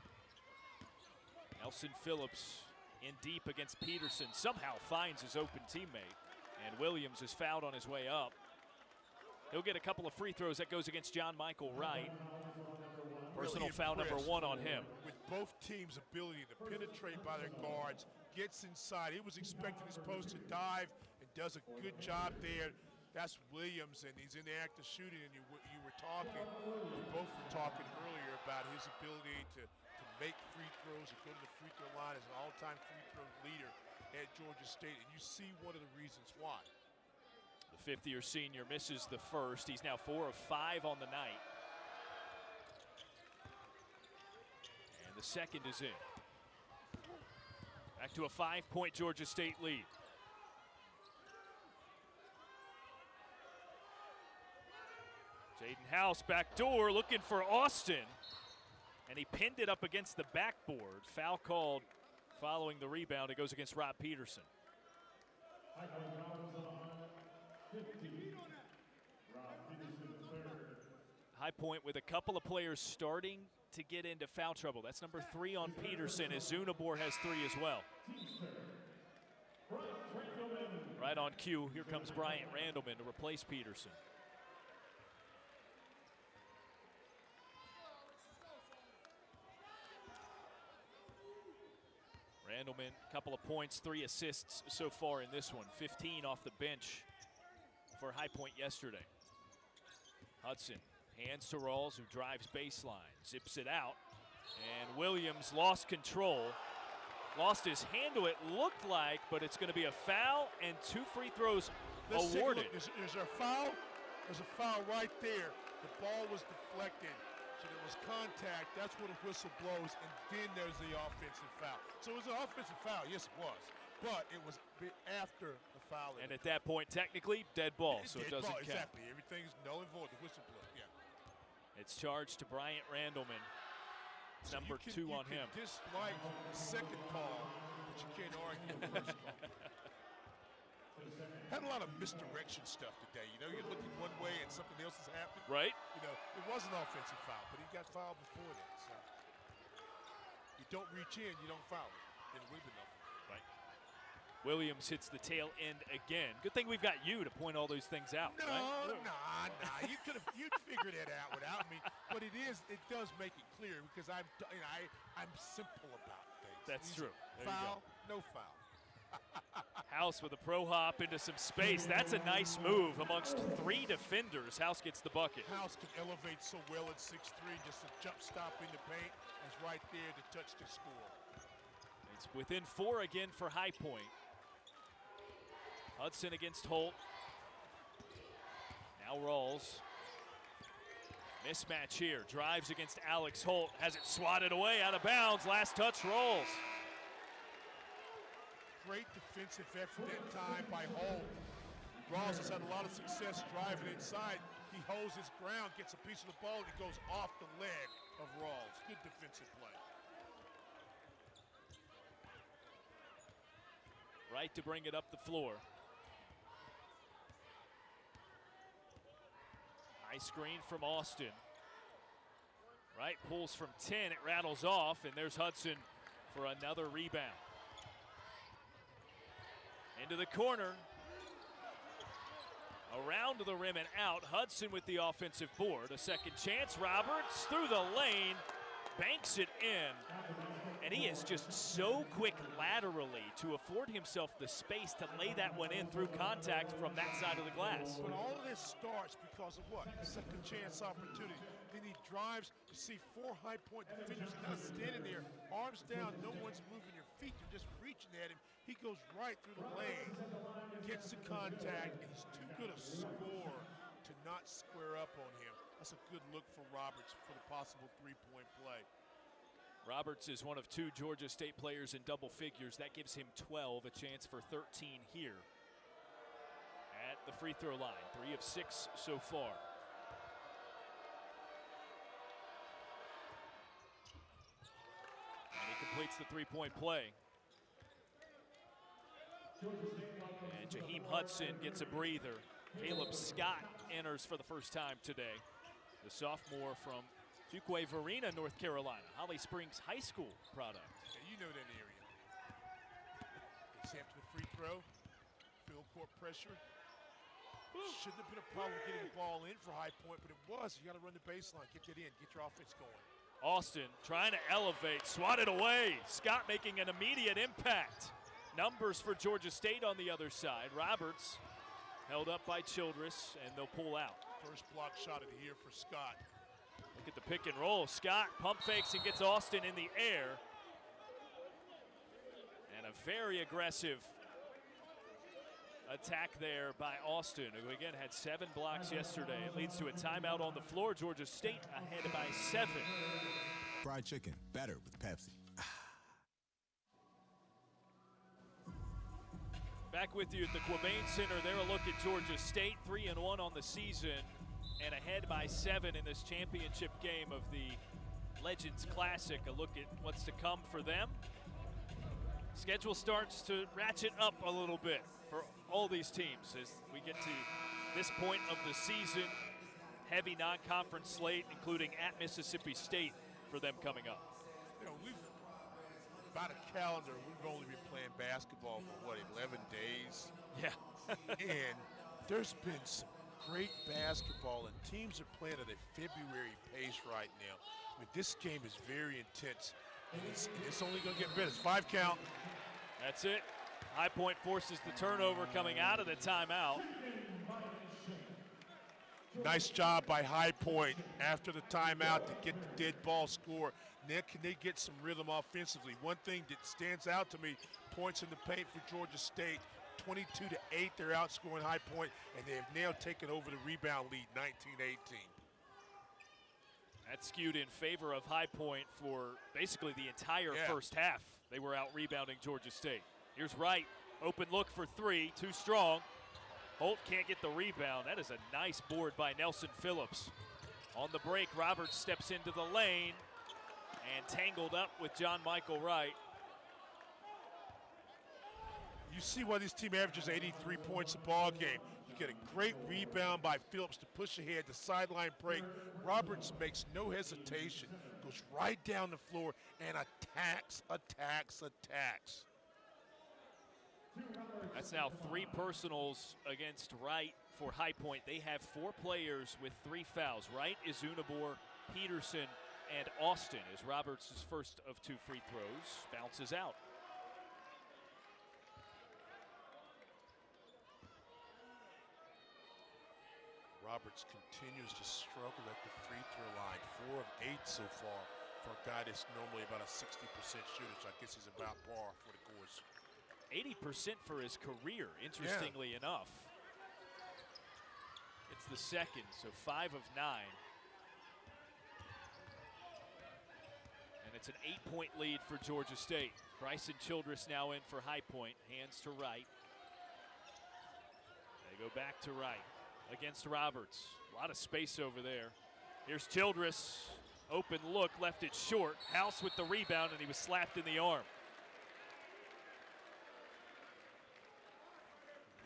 Nelson Phillips in deep against Peterson. Somehow finds his open teammate. And Williams is fouled on his way up. He'll get a couple of free throws. That goes against John Michael Wright. Personal foul number 1 on him. With both teams' ability to penetrate by their guards, gets inside. He was expecting his post to dive and does a good job there. That's Williams, and he's in the act of shooting. And you were talking, we both were talking earlier about his ability to make free throws and go to the free throw line as an all-time free throw leader at Georgia State. And you see one of the reasons why. The fifth-year senior misses the first. He's now 4 of 5 on the night. And the second is in. Back to a 5-point Georgia State lead. Jaden House backdoor looking for Austin. And he pinned it up against the backboard. Foul called following the rebound. It goes against Rob Peterson. High Point with a couple of players starting to get into foul trouble. That's number 3 on Peterson, as Zunabor has 3 as well. Right on cue, here comes Bryant Randleman to replace Peterson. Randleman, a couple of points, 3 assists so far in this one. 15 off the bench for High Point yesterday. Hudson hands to Rawls, who drives baseline, zips it out, and Williams lost control. Lost his handle, it looked like, but it's going to be a foul and 2 free throws awarded. Is there a foul? There's a foul right there. The ball was deflected, so there was contact. That's when the whistle blows, and then there's the offensive foul. So it was an offensive foul, yes it was, but it was after the foul. And at that point, technically, dead ball, so it doesn't count. Exactly, everything's null and void, the whistle blows, yeah. It's charged to Bryant Randleman. It's so number 2 on him. You can dislike the second call, but you can't argue the first call. Had a lot of misdirection stuff today. You know, you're looking one way and something else is happening. Right. You know, it was an offensive foul, but he got fouled before that. So you don't reach in, you don't foul it. Then we've been off. Right. Williams hits the tail end again. Good thing we've got you to point all those things out. No, right? nah. You'd figure that out without me. But it does make it clear because I'm simple about things. That's true. There foul, no foul. House with a pro hop into some space. That's a nice move amongst 3 defenders. House gets the bucket. House can elevate so well at 6'3", just a jump stop in the paint. Is right there to touch the score. It's within 4 again for High Point. Hudson against Holt. Now Rawls. Mismatch here. Drives against Alex Holt. Has it swatted away out of bounds. Last touch Rawls. Great defensive effort that time by Holt. Rawls has had a lot of success driving inside. He holds his ground, gets a piece of the ball, and it goes off the leg of Rawls. Good defensive play. Right to bring it up the floor. High screen from Austin. Wright pulls from 10, it rattles off, and there's Hudson for another rebound. Into the corner. Around the rim and out. Hudson with the offensive board. A second chance. Roberts through the lane. Banks it in. And he is just so quick laterally to afford himself the space to lay that one in through contact from that side of the glass. But all of this starts because of what? Second chance opportunity. Then he drives. You see 4 high-point defenders kind of standing there, arms down. No one's moving their feet. They're just reaching at him. He goes right through the lane, gets the contact, and he's too good a scorer to not square up on him. That's a good look for Roberts for the possible three-point play. Roberts is one of 2 Georgia State players in double figures. That gives him 12, a chance for 13 here at the free throw line. 3 of 6 so far. And he completes the three-point play. And Jaheim Hudson gets a breather. Caleb Scott enters for the first time today. The sophomore from Fuquay-Varina, North Carolina, Holly Springs High School product. Yeah, you know that area. Gets after the free throw. Full court pressure. Shouldn't have been a problem getting the ball in for High Point, but it was. You got to run the baseline, get that in, get your offense going. Austin trying to elevate, swatted away. Scott making an immediate impact. Numbers for Georgia State on the other side. Roberts held up by Childress, and they'll pull out. First block shot of the year for Scott. Look at the pick and roll. Scott pump fakes and gets Austin in the air. And a very aggressive attack there by Austin, who again had 7 blocks yesterday. It leads to a timeout on the floor. Georgia State ahead by 7. Fried chicken, better with Pepsi. Back with you at the Quabain Center. There a look at Georgia State, 3-1 on the season, and ahead by 7 in this championship game of the Legends Classic. A look at what's to come for them. Schedule starts to ratchet up a little bit for all these teams as we get to this point of the season. Heavy non-conference slate, including at Mississippi State for them coming up. You know, we've about a calendar. We've only been playing basketball for what, 11 days? Yeah. And there's been some great basketball, and teams are playing at a February pace right now. I mean, this game is very intense, and it's only going to get better. It's 5 count. That's it. High Point forces the turnover coming out of the timeout. Nice job by High Point after the timeout to get the dead ball score. Now can they get some rhythm offensively? One thing that stands out to me, points in the paint for Georgia State, 22-8, they're outscoring High Point, and they have now taken over the rebound lead, 19-18. That skewed in favor of High Point for basically the entire first half. They were out rebounding Georgia State. Here's Wright, open look for 3, too strong. Holt can't get the rebound. That is a nice board by Nelson Phillips. On the break, Roberts steps into the lane and tangled up with John Michael Wright. You see why this team averages 83 points a ball game. You get a great rebound by Phillips to push ahead, the sideline break. Roberts makes no hesitation, goes right down the floor and attacks. That's now 3 personals against Wright for High Point. They have 4 players with 3 fouls. Wright, Izunabor, Peterson, and Austin, as Roberts' first of 2 free throws bounces out. Roberts continues to struggle at the free throw line. 4 of 8 so far for a guy that's normally about a 60% shooter, so I guess he's about par for the course. 80% for his career, interestingly enough. It's the second, so 5 of 9. And it's an 8-point lead for Georgia State. Bryson Childress now in for High Point. Hands to Wright. They go back to Wright against Roberts. A lot of space over there. Here's Childress. Open look, left it short. House with the rebound, and he was slapped in the arm.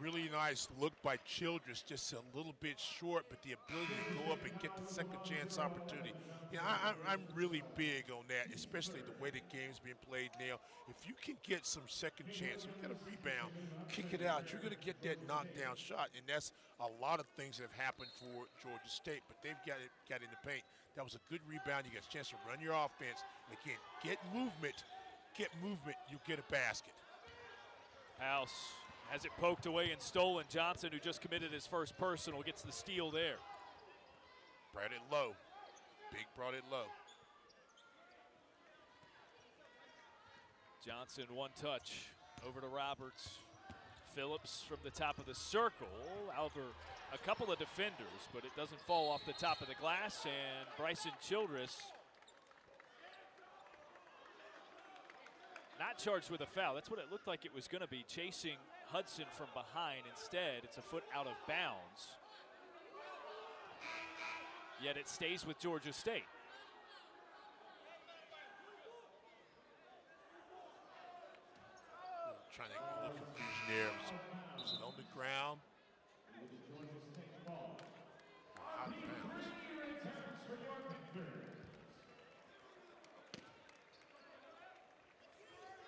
Really nice look by Childress, just a little bit short, but the ability to go up and get the second chance opportunity. Yeah, I'm really big on that, especially the way the game's being played now. If you can get some second chance, you got a rebound, kick it out, you're going to get that knockdown shot, and that's a lot of things that have happened for Georgia State, but they've got in the paint. That was a good rebound. You got a chance to run your offense. And again, get movement, you'll get a basket. House has it poked away and stolen. Johnson, who just committed his first personal, gets the steal there. Spread it low. Big brought it low. Johnson, one touch over to Roberts. Phillips from the top of the circle, over a couple of defenders, but it doesn't fall off the top of the glass, and Bryson Childress not charged with a foul. That's what it looked like it was going to be, chasing Hudson from behind. Instead, it's a foot out of bounds. Yet it stays with Georgia State. Trying to get a little confusion there. Was it on the ground? Out of bounds.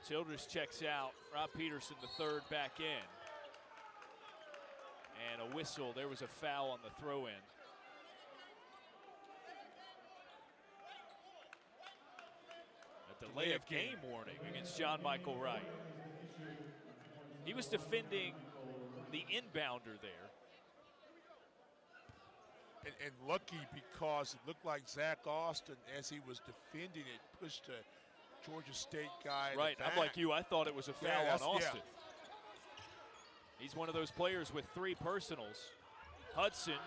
Childress checks out. Rob Peterson, the third, back in. And a whistle. There was a foul on the throw-in. A delay of game warning against John Michael Wright. He was defending the inbounder there. And lucky because it looked like Zach Austin, as he was defending it, pushed a Georgia State guy. Right, I'm like you. I thought it was a foul on Austin. Yeah. He's one of those players with 3 personals. Hudson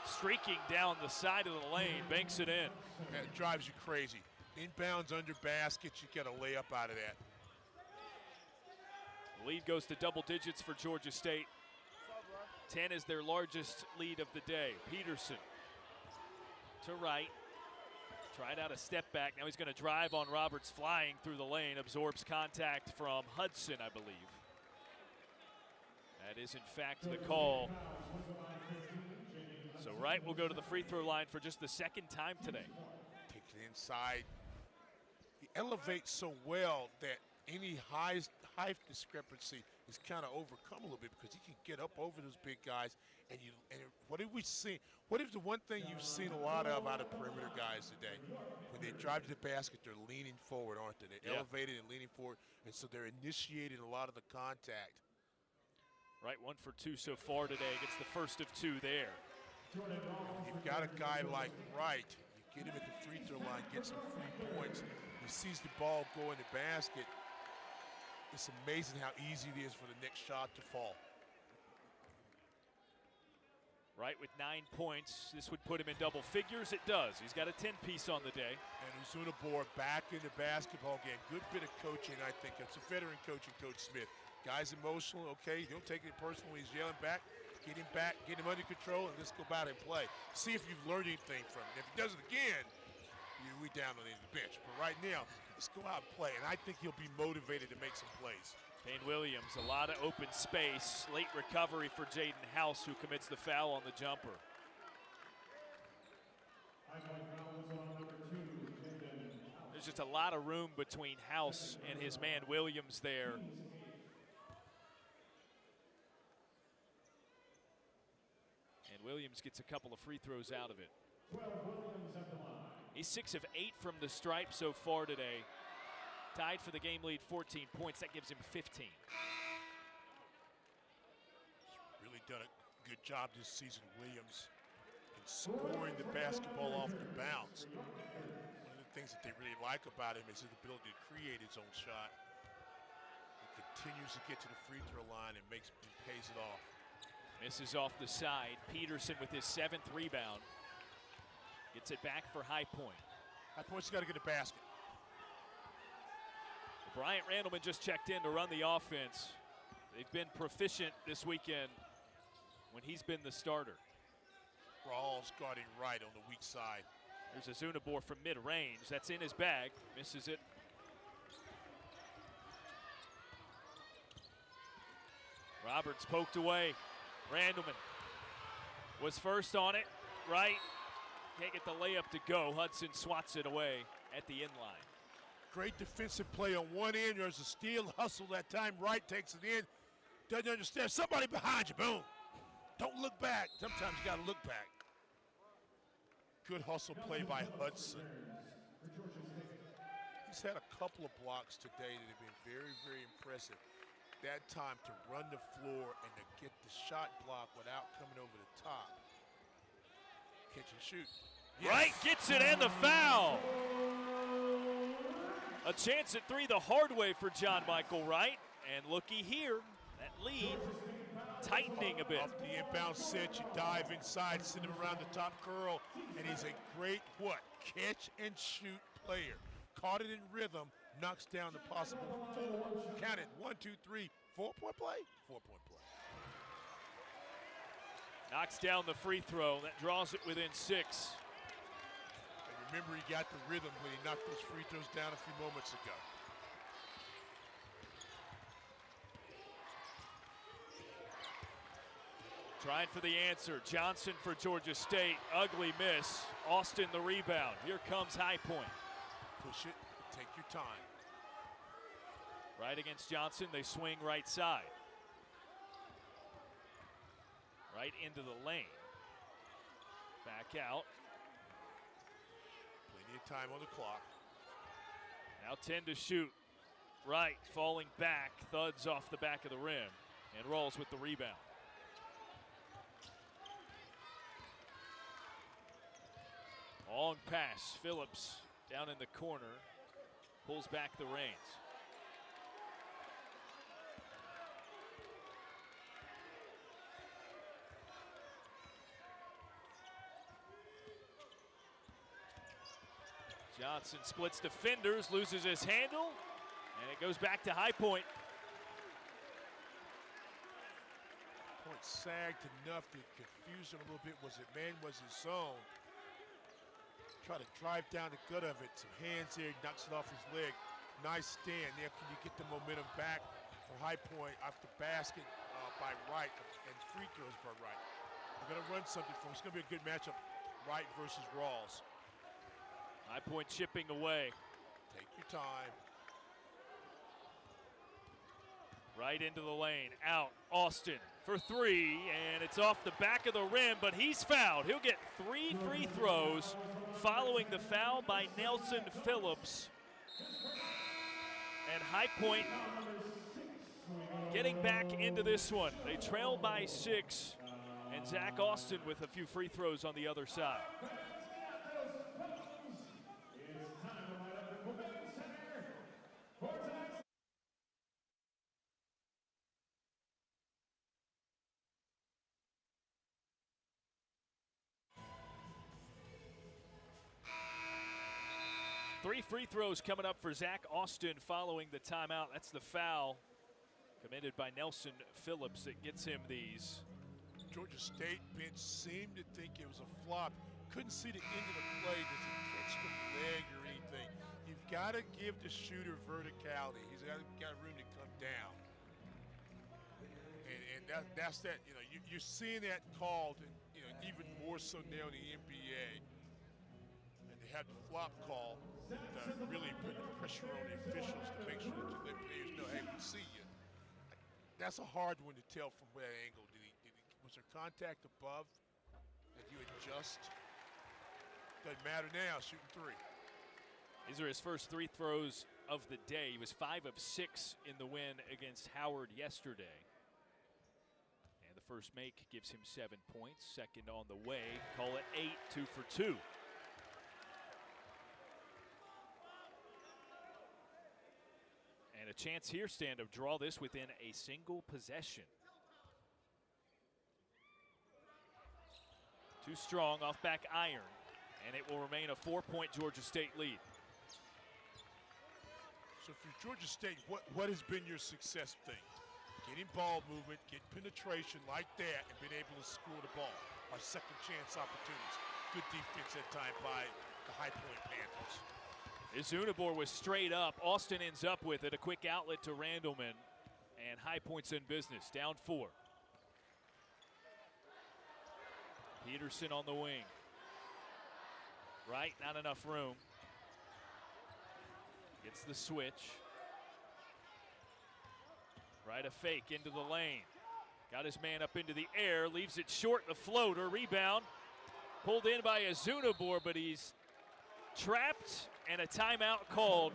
streaking down the side of the lane, banks it in. That drives you crazy. Inbounds under basket, you get a layup out of that. Lead goes to double digits for Georgia State. 10 is their largest lead of the day. Peterson to right. Tried out a step back. Now he's going to drive on Roberts, flying through the lane. Absorbs contact from Hudson, I believe. That is, in fact, the call. So Wright will go to the free throw line for just the second time today. Takes it inside. He elevates so well that any height discrepancy is kind of overcome a little bit because he can get up over those big guys. And what have we seen? What is the one thing you've seen a lot of out of perimeter guys today? When they drive to the basket, they're leaning forward, aren't they? They're elevated and leaning forward, and so they're initiating a lot of the contact. Right, 1 for 2 so far today. Gets the first of 2 there. You've got a guy like Wright. You get him at the free throw line, get some free points. He sees the ball go in the basket. It's amazing how easy it is for the next shot to fall. Wright with 9 points. This would put him in double figures. It does. He's got a 10-piece on the day. And Uzunabor back in the basketball game. Good bit of coaching, I think. It's a veteran coaching, Coach Smith. Guy's emotional, okay, don't take it personally. He's yelling back. Get him back, get him under control, and let's go out and play. See if you've learned anything from him. If he does it again, we down on the bench. But right now, let's go out and play. And I think he'll be motivated to make some plays. Payne Williams, a lot of open space. Late recovery for Jaden House, who commits the foul on the jumper. There's just a lot of room between House and his man Williams there. And Williams gets a couple of free throws out of it. He's 6 of 8 from the stripe so far today. Tied for the game lead, 14 points. That gives him 15. Really done a good job this season, Williams, in scoring the basketball off the bounce. One of the things that they really like about him is his ability to create his own shot. He continues to get to the free throw line and pays it off. Misses off the side. Peterson with his 7th rebound. Gets it back for High Point. High Point's got to get a basket. Bryant Randleman just checked in to run the offense. They've been proficient this weekend when he's been the starter. Rawls guarding right on the weak side. There's Uzunabor from mid-range. That's in his bag. Misses it. Roberts poked away. Randleman was first on it. Right. Can't get the layup to go. Hudson swats it away at the inline. Great defensive play on one end. There's a steal hustle that time. Wright takes it in. Doesn't understand. Somebody behind you. Boom. Don't look back. Sometimes you got to look back. Good hustle play by Hudson. He's had a couple of blocks today that have been very, very impressive. That time to run the floor and to get the shot block without coming over the top. Catch and shoot. Yes. Right, gets it and the foul. A chance at three the hard way for John Michael Wright. And looky here, that lead tightening a bit. Off the inbound set, you dive inside, send him around the top curl, and he's a great catch and shoot player. Caught it in rhythm, knocks down the possible four. Count it, 1, 2, 3, 4-point play? 4-point play. Knocks down the free throw, that draws it within 6. And remember, he got the rhythm when he knocked those free throws down a few moments ago. Trying for the answer, Johnson for Georgia State, ugly miss. Austin the rebound, here comes High Point. Push it, take your time. Right against Johnson, they swing right side. Right into the lane. Back out. Plenty of time on the clock. Now 10 to shoot. Right, falling back, thuds off the back of the rim, and Rolls with the rebound. Long pass, Phillips down in the corner, pulls back the reins. Johnson splits defenders, loses his handle, and it goes back to High Point. Point sagged enough to confuse him a little bit. Was it man, was it zone? Try to drive down the gut of it. Some hands there, knocks it off his leg. Nice stand there. Can you get the momentum back for High Point off the basket by Wright and free throws by Wright? We're going to run something for him. It's going to be a good matchup, Wright versus Rawls. High Point chipping away. Take your time. Right into the lane, out, Austin for three, and it's off the back of the rim, but he's fouled. He'll get 3 free throws following the foul by Nelson Phillips. And High Point getting back into this one. They trail by 6, and Zach Austin with a few free throws on the other side. Three free throws coming up for Zach Austin following the timeout. That's the foul committed by Nelson Phillips that gets him these. Georgia State bench seemed to think it was a flop. Couldn't see the end of the play. Does it catch the leg or anything? You've got to give the shooter verticality. He's got room to come down. And that's that. You know, you're seeing that called, even more so now in the NBA. And they had the flop call. Really putting pressure on the officials to make sure that you let players know, hey, we see you. That's a hard one to tell from that angle. Was there contact above that you adjust? Doesn't matter now, shooting 3. These are his first 3 throws of the day. He was 5 of 6 in the win against Howard yesterday. And the first make gives him 7 points. Second on the way, call it 8, 2 for 2. And a chance here, stand-up, draw this within a single possession. Too strong, off back iron, and it will remain a 4-point Georgia State lead. So for Georgia State, what has been your success thing? Getting ball movement, getting penetration like that, and being able to score the ball. Our second chance opportunities. Good defense at time by the High Point Panthers. Izunabor was straight up. Austin ends up with it. A quick outlet to Randleman. And High Point's in business. Down 4. Peterson on the wing. Right, not enough room. Gets the switch. Right, a fake into the lane. Got his man up into the air. Leaves it short, the floater. Rebound. Pulled in by Izunabor, but he's trapped. And a timeout called.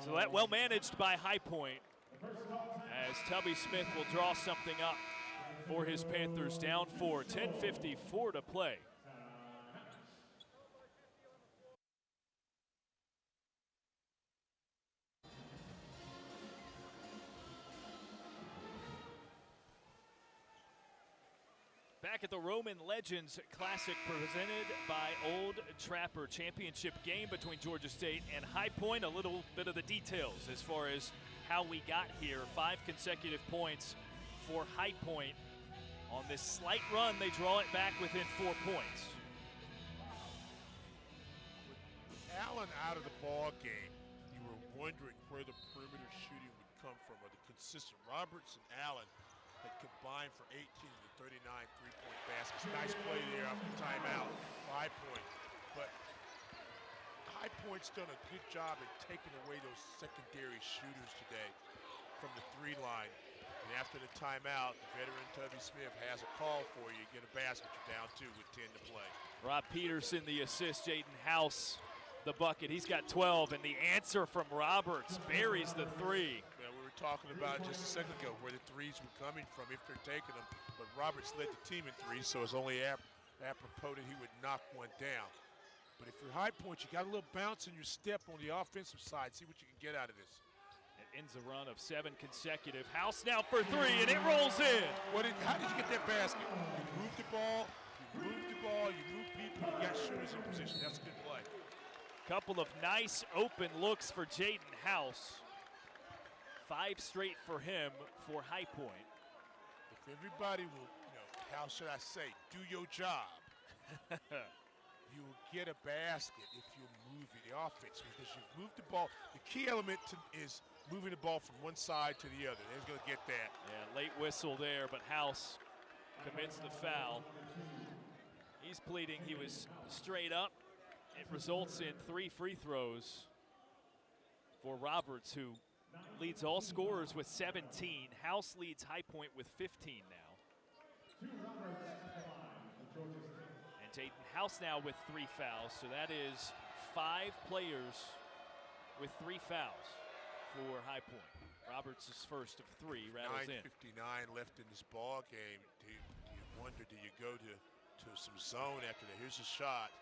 So that well managed by High Point as Tubby Smith will draw something up for his Panthers. Down 4, 10:54 to play. back at the Roman Legends Classic presented by Old Trapper. Championship game between Georgia State and High Point. A little bit of the details as far as how we got here. 5 consecutive points for High Point. On this slight run, they draw it back within 4 points. With Allen out of the ball game, you were wondering where the perimeter shooting would come from, or the consistent. Roberts and Allen had combined for 18 to 39 three-point baskets. Nice play there off the timeout, 5 point. But High Point's done a good job at taking away those secondary shooters today from the 3 line. And after the timeout, the veteran Tubby Smith has a call for you. Get a basket, you're down 2 with 10 to play. Rob Peterson, the assist. Jaden House, the bucket. He's got 12, and the answer from Roberts buries the 3. Well, we were talking about just a second ago where the 3s were coming from if they're taking them. But Roberts led the team in 3s, so it's only apropos that he would knock one down. But if you're High Point, you got a little bounce in your step on the offensive side. See what you can get out of this. It ends a run of 7 consecutive. House now for 3, and it rolls in. How did you get that basket? You moved the ball, you moved people, you got shooters in position. That's a good play. Couple of nice open looks for Jaden House. 5 straight for him for High Point. If everybody will, how should I say, do your job, you will get a basket if you move the offense, because you've moved the ball. The key element is moving the ball from one side to the other. They're going to get that. Yeah, late whistle there, but House commits the foul. He's pleading he was straight up. It results in 3 free throws for Roberts, who leads all scorers with 17. House leads High Point with 15 now. And Jaden House now with 3 fouls, so that is 5 players with 3 fouls for High Point. Roberts' first of 3 rattles in. 9:59 left in this ball game. Do you wonder, do you go to some zone after that? Here's a shot.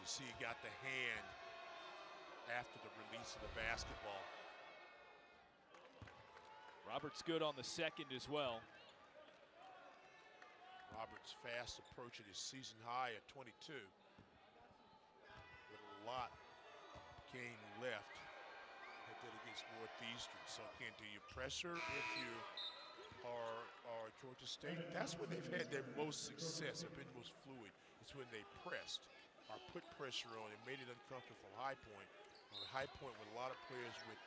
You see he got the hand after the release of the basketball. Roberts good on the second as well. Roberts fast approaching his season high at 22. With a lot game left. That did against Northeastern. So again, do you pressure if you are Georgia State? That's when they've had their most success, have been most fluid. It's when they pressed or put pressure on and made it uncomfortable for High Point. High Point with a lot of players with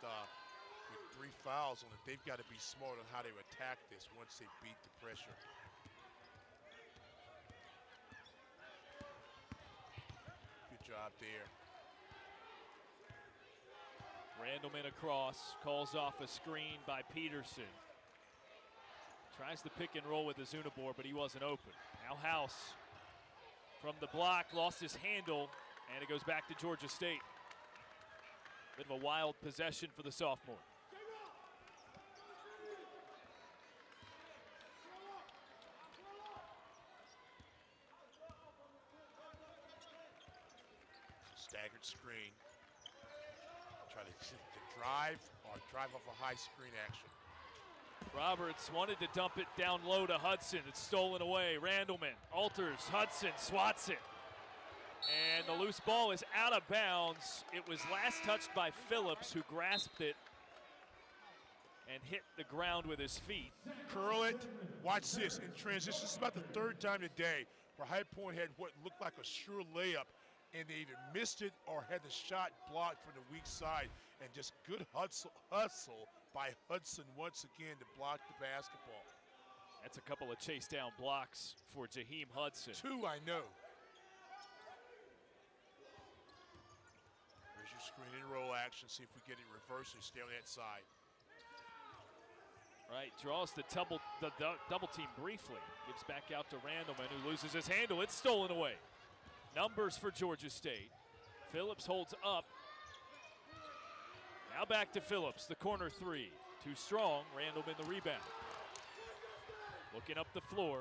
3 fouls on it, they've got to be smart on how they attack this once they beat the pressure. Good job there. Randleman across, calls off a screen by Peterson. Tries the pick and roll with the Zunabor, but he wasn't open. Now House from the block, lost his handle, and it goes back to Georgia State. Bit of a wild possession for the sophomore. Staggered screen. Try to drive off a high screen action. Roberts wanted to dump it down low to Hudson. It's stolen away. Randleman alters. Hudson swats it. And the loose ball is out of bounds. It was last touched by Phillips, who grasped it and hit the ground with his feet. Curl it. Watch this. In transition, this is about the 3rd time today where High Point had what looked like a sure layup, and they either missed it or had the shot blocked from the weak side. And just good hustle by Hudson once again to block the basketball. That's a couple of chase down blocks for Jaheim Hudson. 2, I know. There's your screen and roll action. See if we get it reversed and stay on that side. Right, draws the double team briefly. Gives back out to Randleman, who loses his handle. It's stolen away. Numbers for Georgia State. Phillips holds up. Now back to Phillips, the corner 3. Too strong, Randleman the rebound. Looking up the floor,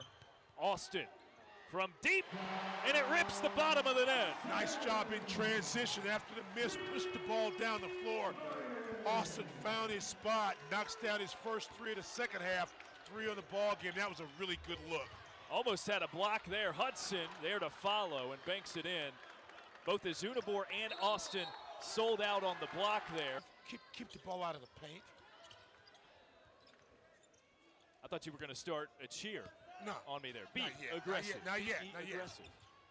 Austin from deep, and it rips the bottom of the net. Nice job in transition after the miss, pushed the ball down the floor. Austin found his spot, knocks down his first 3 of the second half, 3 on the ball game. That was a really good look. Almost had a block there. Hudson there to follow and banks it in. Both Azunabor and Austin sold out on the block there. Keep the ball out of the paint. I thought you were going to start a cheer on me there. Be aggressive. Not yet. Aggressive.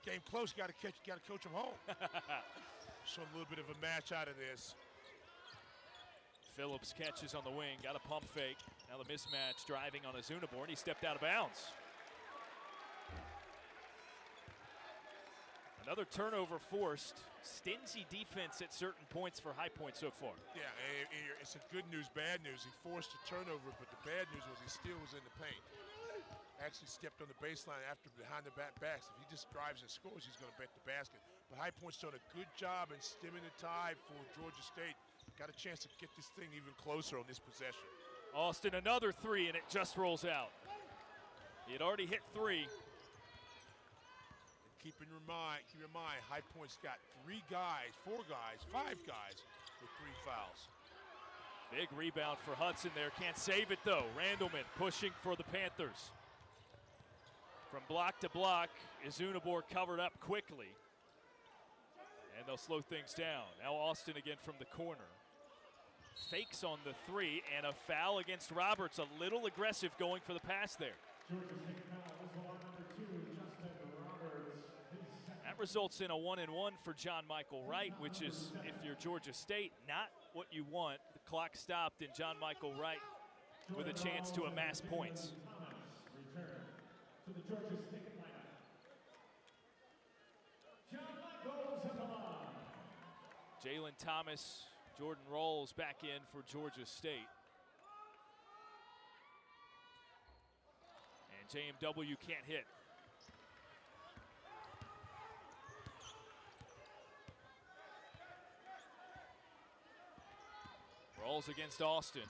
Game close. Got to coach them home. So a little bit of a match out of this. Phillips catches on the wing. Got a pump fake. Now the mismatch driving on Azunabor, and he stepped out of bounds. Another turnover forced. Stingy defense at certain points for High Point so far. Yeah, it's a good news, bad news. He forced a turnover, but the bad news was he still was in the paint. Actually stepped on the baseline after behind the backs. If he just drives and scores, he's going to bet the basket. But High Point's done a good job in stemming the tide for Georgia State. Got a chance to get this thing even closer on this possession. Austin, another three, and it just rolls out. He had already hit three. Keep in mind, High Point's got 5 guys with 3 fouls. Big rebound for Hudson there. Can't save it though. Randleman pushing for the Panthers. From block to block, Azunabor covered up quickly. And they'll slow things down. Now Austin again from the corner. Fakes on the 3 and a foul against Roberts. A little aggressive going for the pass there. That results in a 1-and-1 for John Michael Wright, which is, if you're Georgia State, not what you want. The clock stopped and John Michael Wright with a chance to amass points. Jalen Thomas, Jordan Rolls back in for Georgia State. And JMW can't hit. Rolls against Austin.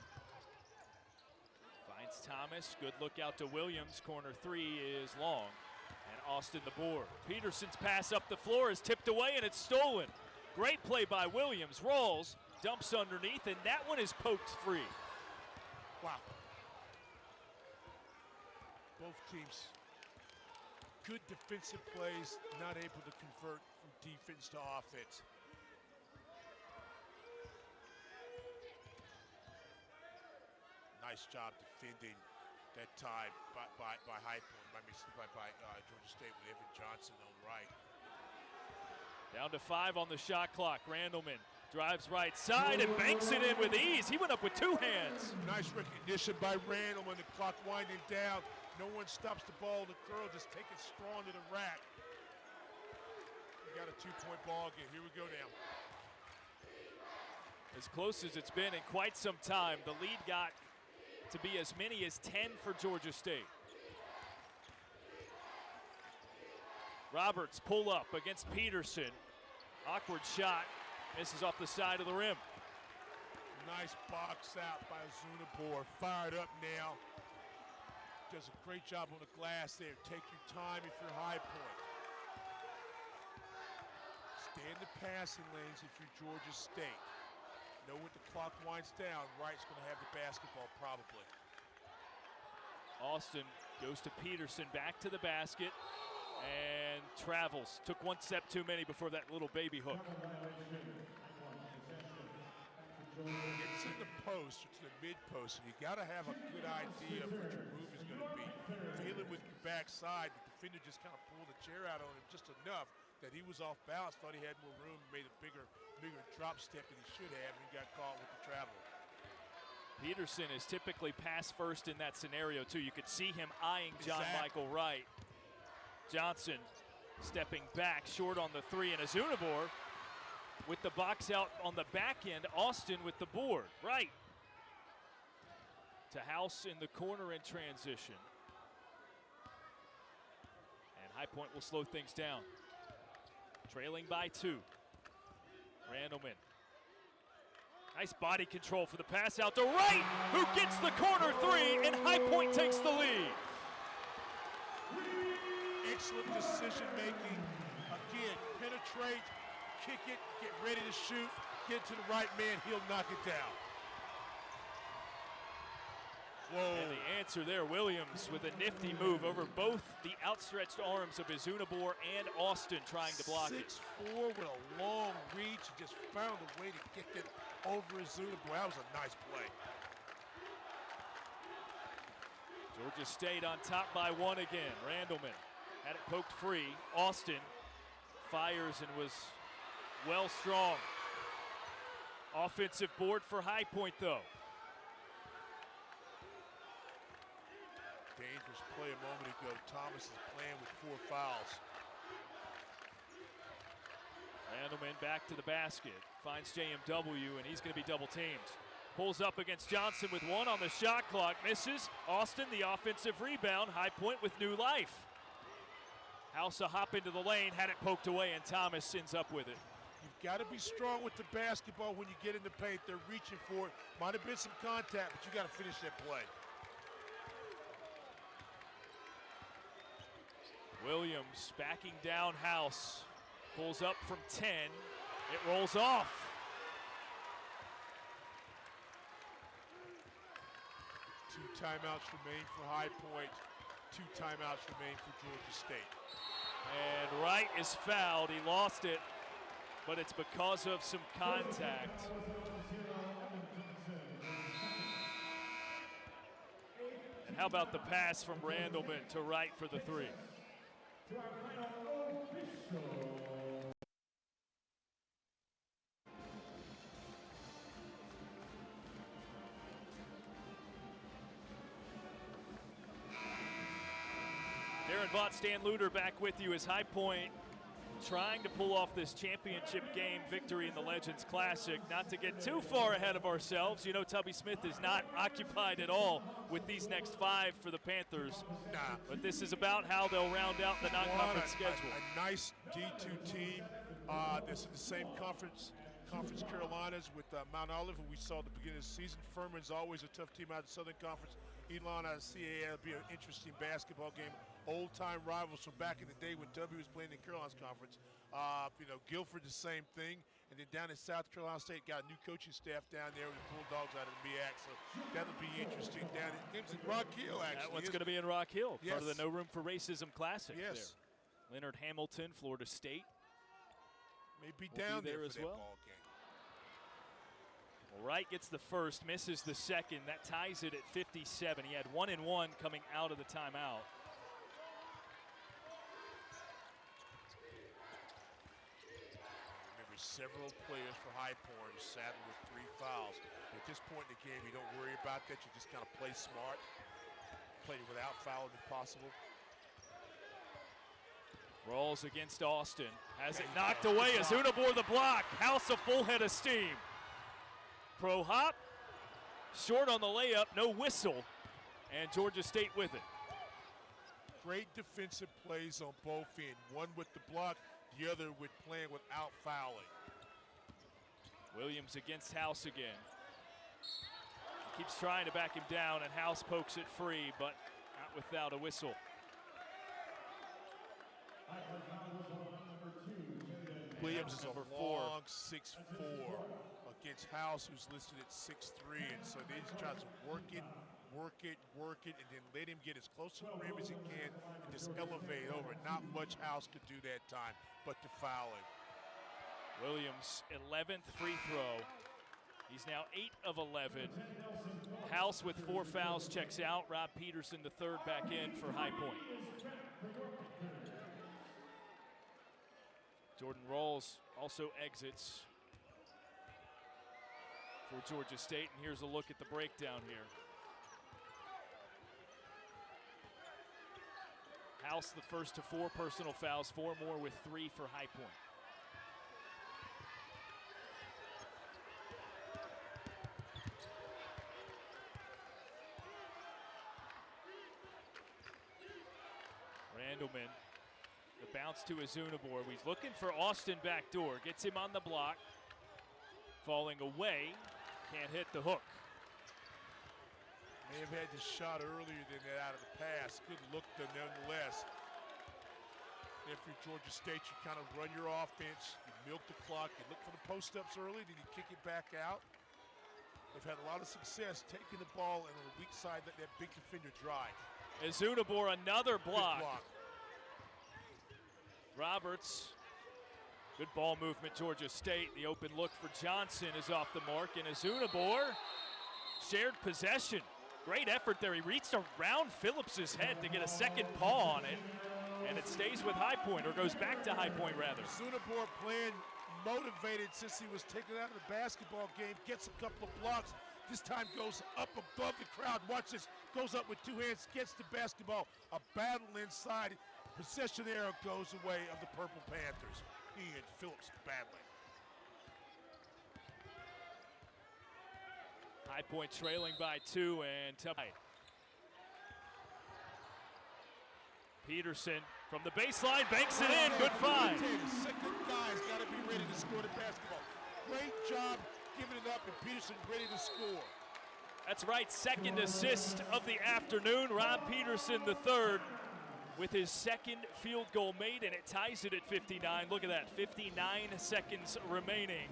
Finds Thomas. Good look out to Williams. Corner 3 is long. And Austin the board. Peterson's pass up the floor is tipped away and it's stolen. Great play by Williams. Rolls, dumps underneath, and that one is poked free. Wow. Both teams, good defensive plays, not able to convert from defense to offense. Nice job defending that time by High Point, by Georgia State with Evan Johnson on right. Down to 5 on the shot clock. Randleman drives right side and banks it in with ease. He went up with 2 hands. Nice recognition by Randleman. The clock winding down. No one stops the ball. The girl just take it strong to the rack. We got a 2-point ball game. Here we go now. As close as it's been in quite some time. The lead got to be as many as 10 for Georgia State. Roberts pull up against Peterson. Awkward shot, misses off the side of the rim. Nice box out by Azunabor. Fired up now. Does a great job on the glass there. Take your time if you're High Point. Stay in the passing lanes if you're Georgia State. Know when the clock winds down, Wright's going to have the basketball probably. Austin goes to Peterson, back to the basket, and travels. Took 1 step too many before that little baby hook. It's in the post, it's the mid-post, and you got to have a good idea of what your move is going to be. Feeling with your backside, the defender just kind of pulled the chair out on him just enough that he was off balance, thought he had more room, made a bigger drop step than he should have, and he got caught with the travel. Peterson is typically pass first in that scenario too. You could see him eyeing John Michael Wright. Johnson stepping back, short on the 3, and Azunabor with the box out on the back end. Austin with the board. Right to House in the corner in transition. And High Point will slow things down. Trailing by 2. Randleman. Nice body control for the pass out to Wright, who gets the corner 3, and High Point takes the lead. Excellent decision making. Again, penetrate, kick it, get ready to shoot, get to the right man, he'll knock it down. Whoa. And the answer there, Williams with a nifty move over both the outstretched arms of Izunabor and Austin trying to block it. 6'4" with a long reach, and just found a way to get it over Izunabor. That was a nice play. Georgia State on top by one again. Randleman had it poked free. Austin fires and was well strong. Offensive board for High Point though. Dangerous play a moment ago. Thomas is playing with 4 fouls. Randleman back to the basket. Finds JMW and he's going to be double teamed. Pulls up against Johnson with 1 on the shot clock. Misses. Austin the offensive rebound. High Point with new life. House a hop into the lane. Had it poked away and Thomas ends up with it. You've got to be strong with the basketball when you get in the paint. They're reaching for it. Might have been some contact, but you got to finish that play. Williams backing down House. Pulls up from 10. It rolls off. Two timeouts remain for High Point. 2 timeouts remain for Georgia State. And Wright is fouled. He lost it, but it's because of some contact. And how about the pass from Randleman to Wright for the 3? Darren Vaught, Stan Luter back with you as High Point trying to pull off this championship game victory in the Legends Classic. Not to get too far ahead of ourselves, you know Tubby Smith is not occupied at all with these next 5 for the Panthers. Nah. But this is about how they'll round out the non-conference schedule. A nice D2 team. This is the same Conference Carolinas with Mount Olive, who we saw at the beginning of the season. Furman's always a tough team out of the Southern Conference. Elon out of CAA, it'll be an interesting basketball game. Old-time rivals from back in the day when W was playing in Carolinas Conference. Guilford, the same thing. And then down in South Carolina State, got a new coaching staff down there with the Bulldogs out of the MEAC. So that'll be interesting. Down in games in Rock Hill, actually. That one's going to be in Rock Hill, yes. part of the No Room for Racism Classic. Yes. There. Leonard Hamilton, Florida State. May be will down be there as for that well. ball game. Well, Wright gets the first, misses the second. That ties it at 57. He had 1 and 1 coming out of the timeout. Remember, several players for High Point saddled with 3 fouls. At this point in the game, you don't worry about that. You just kind of play smart. Play it without fouling if possible. Rolls against Austin. Has it knocked away. Izunabor the block. House a full head of steam. Pro hop. Short on the layup. No whistle. And Georgia State with it. Great defensive plays on both ends. One with the block, the other with playing without fouling. Williams against House again. Keeps trying to back him down, and House pokes it free, but not without a whistle. Williams is a number 4. long 6'4" against House, who's listed at 6'3", and so they just try to work it, and then let him get as close to the rim as he can and just elevate over. Not much House could do that time, but to foul him. Williams, 11th free throw. He's now 8 of 11. House with 4 fouls checks out. Rob Peterson, the 3rd, back in for High Point. Jordan Rawls also exits for Georgia State, and here's a look at the breakdown here. House the first to 4 personal fouls, 4 more with 3 for High Point. Randleman, the bounce to Izunabor. He's looking for Austin backdoor. Gets him on the block. Falling away. Can't hit the hook. May have had the shot earlier than that out of the pass. Good look though, nonetheless. If you're Georgia State, you kind of run your offense. You milk the clock. You look for the post-ups early. Then you kick it back out. They've had a lot of success taking the ball and on the weak side, let that big defender drive. Izunabor, another block. Good block. Roberts, good ball movement, Georgia State. The open look for Johnson is off the mark, and Izunabor, shared possession. Great effort there. He reached around Phillips's head to get a second paw on it, and it stays with High Point, or goes back to High Point rather. Izunabor playing motivated since he was taken out of the basketball game, gets a couple of blocks. This time goes up above the crowd. Watch this, goes up with two hands, gets the basketball. A battle inside. Possession arrow goes away of the Purple Panthers. He and Phillips battling. High Point trailing by 2, and Peterson from the baseline banks it in. Good find. The second guy's got to be ready to score the basketball. Great job giving it up, and Peterson ready to score. That's right, second assist of the afternoon. Rob Peterson, the third, with his second field goal made, and it ties it at 59. Look at that, 59 seconds remaining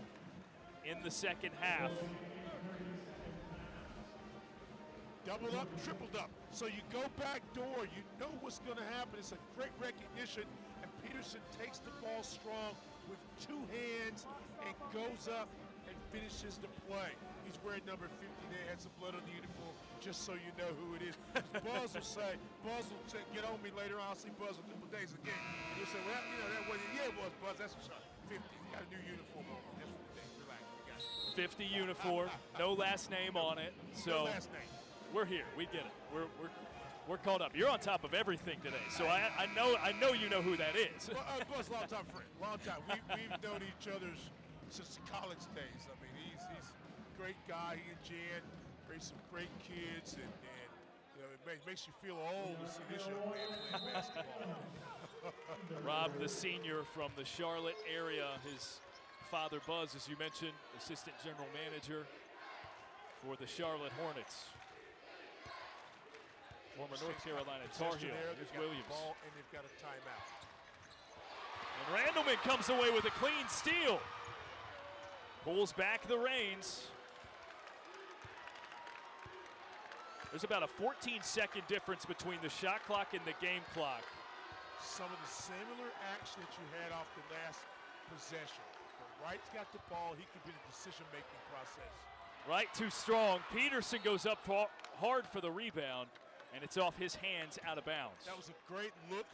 in the second half. Doubled up, tripled up. So you go back door, you know what's gonna happen. It's a great recognition, and Peterson takes the ball strong with two hands and goes up and finishes the play. He's wearing number 50 there, had some blood on the uniform, just so you know who it is. Buzz will say, get on me later on. I'll see Buzz in a couple days again. And he'll say, well, you know, that wasn't, yeah, it was Buzz, that's a shot. 50, got a new uniform on. That's what they relax, we got it. 50 uniform, no last name on it. So no last name. We're here, we get it. We're caught up. You're on top of everything today, so I know you know who that is. Buzz, long-time friend, long time. We've known each other since the college days. I mean, he's a great guy. He and Jan raised some great kids, and you know, it makes you feel old to see this young man playing basketball. Rob, the senior from the Charlotte area, his father Buzz, as you mentioned, assistant general manager for the Charlotte Hornets. Former North Carolina Tar Heel. Here's Williams. Ball, and they've got a timeout. And Randleman comes away with a clean steal. Pulls back the reins. There's about a 14-second difference between the shot clock and the game clock. Some of the similar action that you had off the last possession. But Wright's got the ball. He could be the decision-making process. Wright too strong. Peterson goes up hard for the rebound, and it's off his hands out of bounds. That was a great look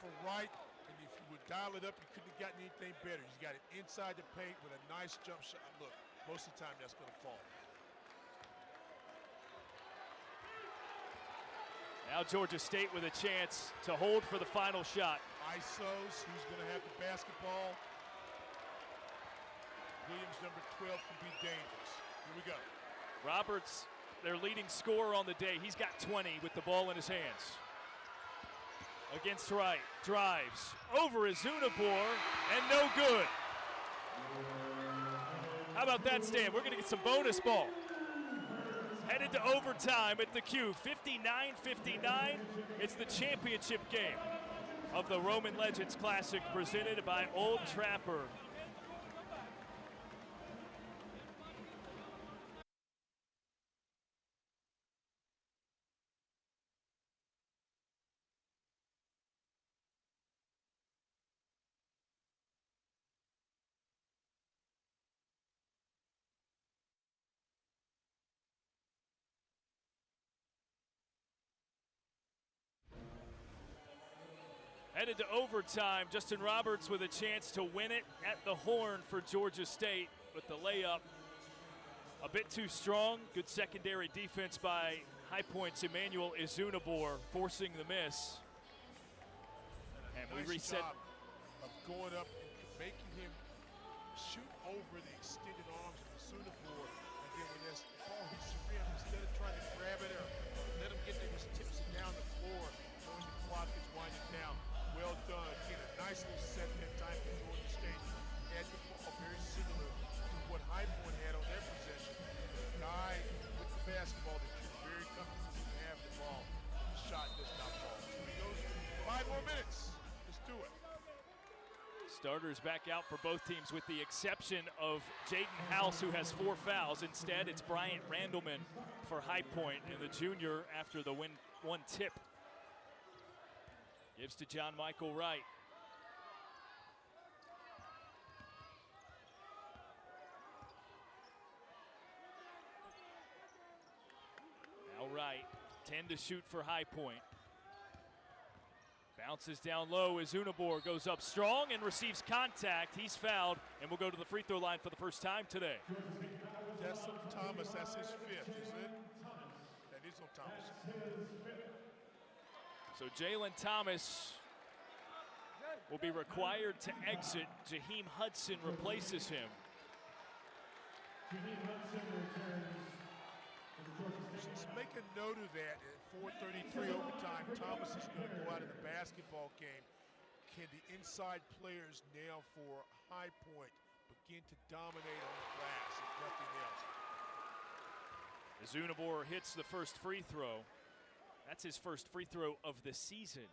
for Wright, and if you would dial it up, you couldn't have gotten anything better. He's got it inside the paint with a nice jump shot. Look, most of the time that's going to fall. Now Georgia State with a chance to hold for the final shot. ISOs, who's going to have the basketball? Williams, number 12, can be dangerous. Here we go. Roberts, their leading scorer on the day. He's got 20 with the ball in his hands. Against Wright, drives over Izunabor, and no good. How about that, Stan? We're gonna get some bonus ball. Headed to overtime at the Q, 59-59. It's the championship game of the Roman Legends Classic presented by Old Trapper. Headed to overtime, Justin Roberts with a chance to win it at the horn for Georgia State, but the layup a bit too strong. Good secondary defense by High Point's Emmanuel Izunabor, forcing the miss. And we reset. Job of going up and making him shoot over the extended arms of Izunabor, and then when this ball hits the rim, instead of trying to grab it or let him get there, just tips it down the floor, knowing the clock is winding down. Well done. Again, a nice little set that time for Georgia State. Had the ball very similar to what High Point had on their possession. A guy with the basketball that you're very comfortable to have the ball. The shot does not fall. So he goes 5 more minutes. Let's do it. Starters back out for both teams with the exception of Jaden House, who has 4 fouls. Instead, it's Bryant Randleman for High Point, and the junior, after the one tip, gives to John Michael Wright. Now Wright, 10 to shoot for High Point. Bounces down low as Unabor goes up strong and receives contact. He's fouled and will go to the free throw line for the first time today. That's on Thomas. That's his 5th, isn't it? That is on Thomas. So Jalen Thomas will be required to exit. Jaheim Hudson replaces him. Just make a note of that. At 4:33 overtime, Thomas is going to go out of the basketball game. Can the inside players now for High Point begin to dominate on the glass, if nothing else? As Unabor hits the first free throw, that's his first free throw of the season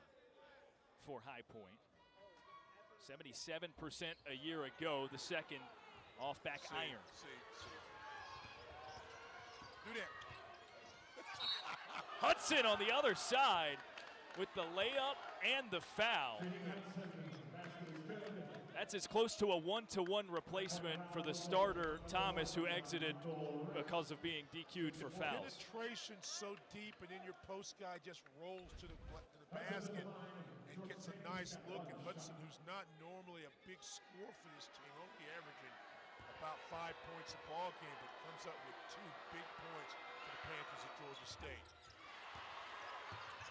for High Point. 77% a year ago, the second off back iron. Do that. Hudson on the other side with the layup and the foul. That's as close to a 1-to-1 replacement for the starter, Thomas, who exited because of being DQ'd for fouls. Penetration so deep, and then your post guy just rolls to the basket and gets a nice look. And Hudson, who's not normally a big scorer for this team, only averaging about 5 points a ball game, but comes up with 2 big points for the Panthers at Georgia State.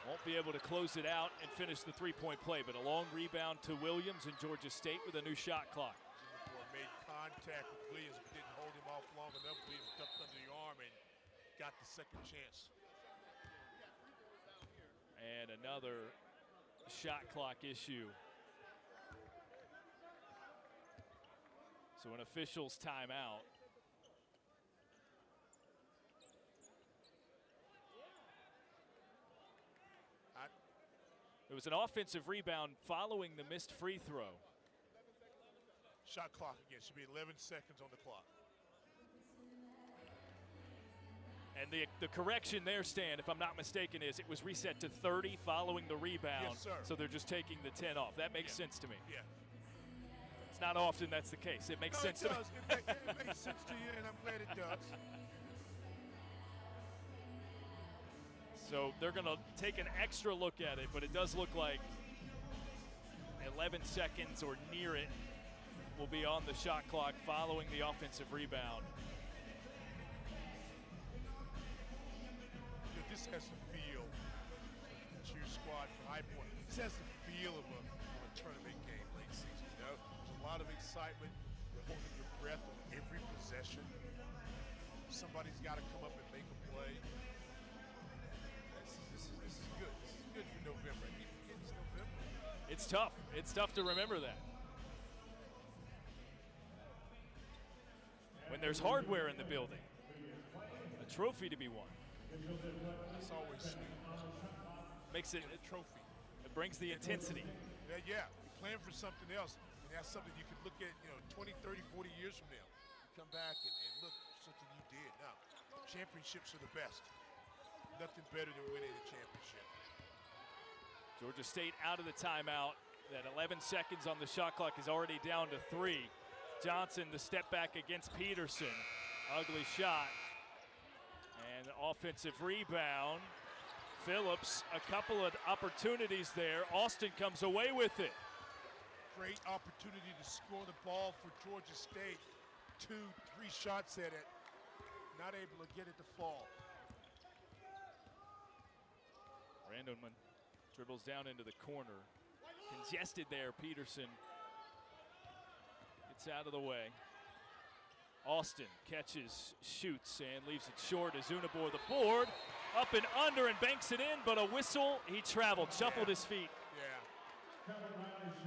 Won't be able to close it out and finish the three-point play, but a long rebound to Williams and Georgia State with a new shot clock. Made contact with Williams, but didn't hold him off long enough. Williams ducked under the arm and got the second chance. And another shot clock issue. So an official's timeout. It was an offensive rebound following the missed free throw. Shot clock again. Should be 11 seconds on the clock. And the correction there, Stan, if I'm not mistaken, is it was reset to 30 following the rebound. Yes, sir. So they're just taking the 10 off. That makes sense to me. Yeah. It's not often that's the case. It makes sense to me. It makes sense to you, and I'm glad it does. So they're going to take an extra look at it, but it does look like 11 seconds or near it will be on the shot clock following the offensive rebound. This has the feel of the cheer squad for High Point. This has the feel of a tournament game late season. You know, there's a lot of excitement. You're holding your breath on every possession. Somebody's got to come up and make a play. This is good. This is good for November. I keep forgetting it's November. It's tough. It's tough to remember that. When there's hardware in the building, a trophy to be won. That's always sweet. Makes it a trophy. It brings the intensity. Yeah, you plan for something else, and that's something you can look at, 20, 30, 40 years from now. You come back and look, something you did. Now, championships are the best. Nothing better than winning a championship. Georgia State out of the timeout. That 11 seconds on the shot clock is already down to 3. Johnson, the step back against Peterson. Ugly shot. And offensive rebound. Phillips, a couple of opportunities there. Austin comes away with it. Great opportunity to score the ball for Georgia State. 2, 3 shots at it. Not able to get it to fall. Randleman dribbles down into the corner. Congested there, Peterson. Gets out of the way. Austin catches, shoots, and leaves it short as Unabor the board. Up and under and banks it in, but a whistle. He traveled, shuffled his feet. Yeah.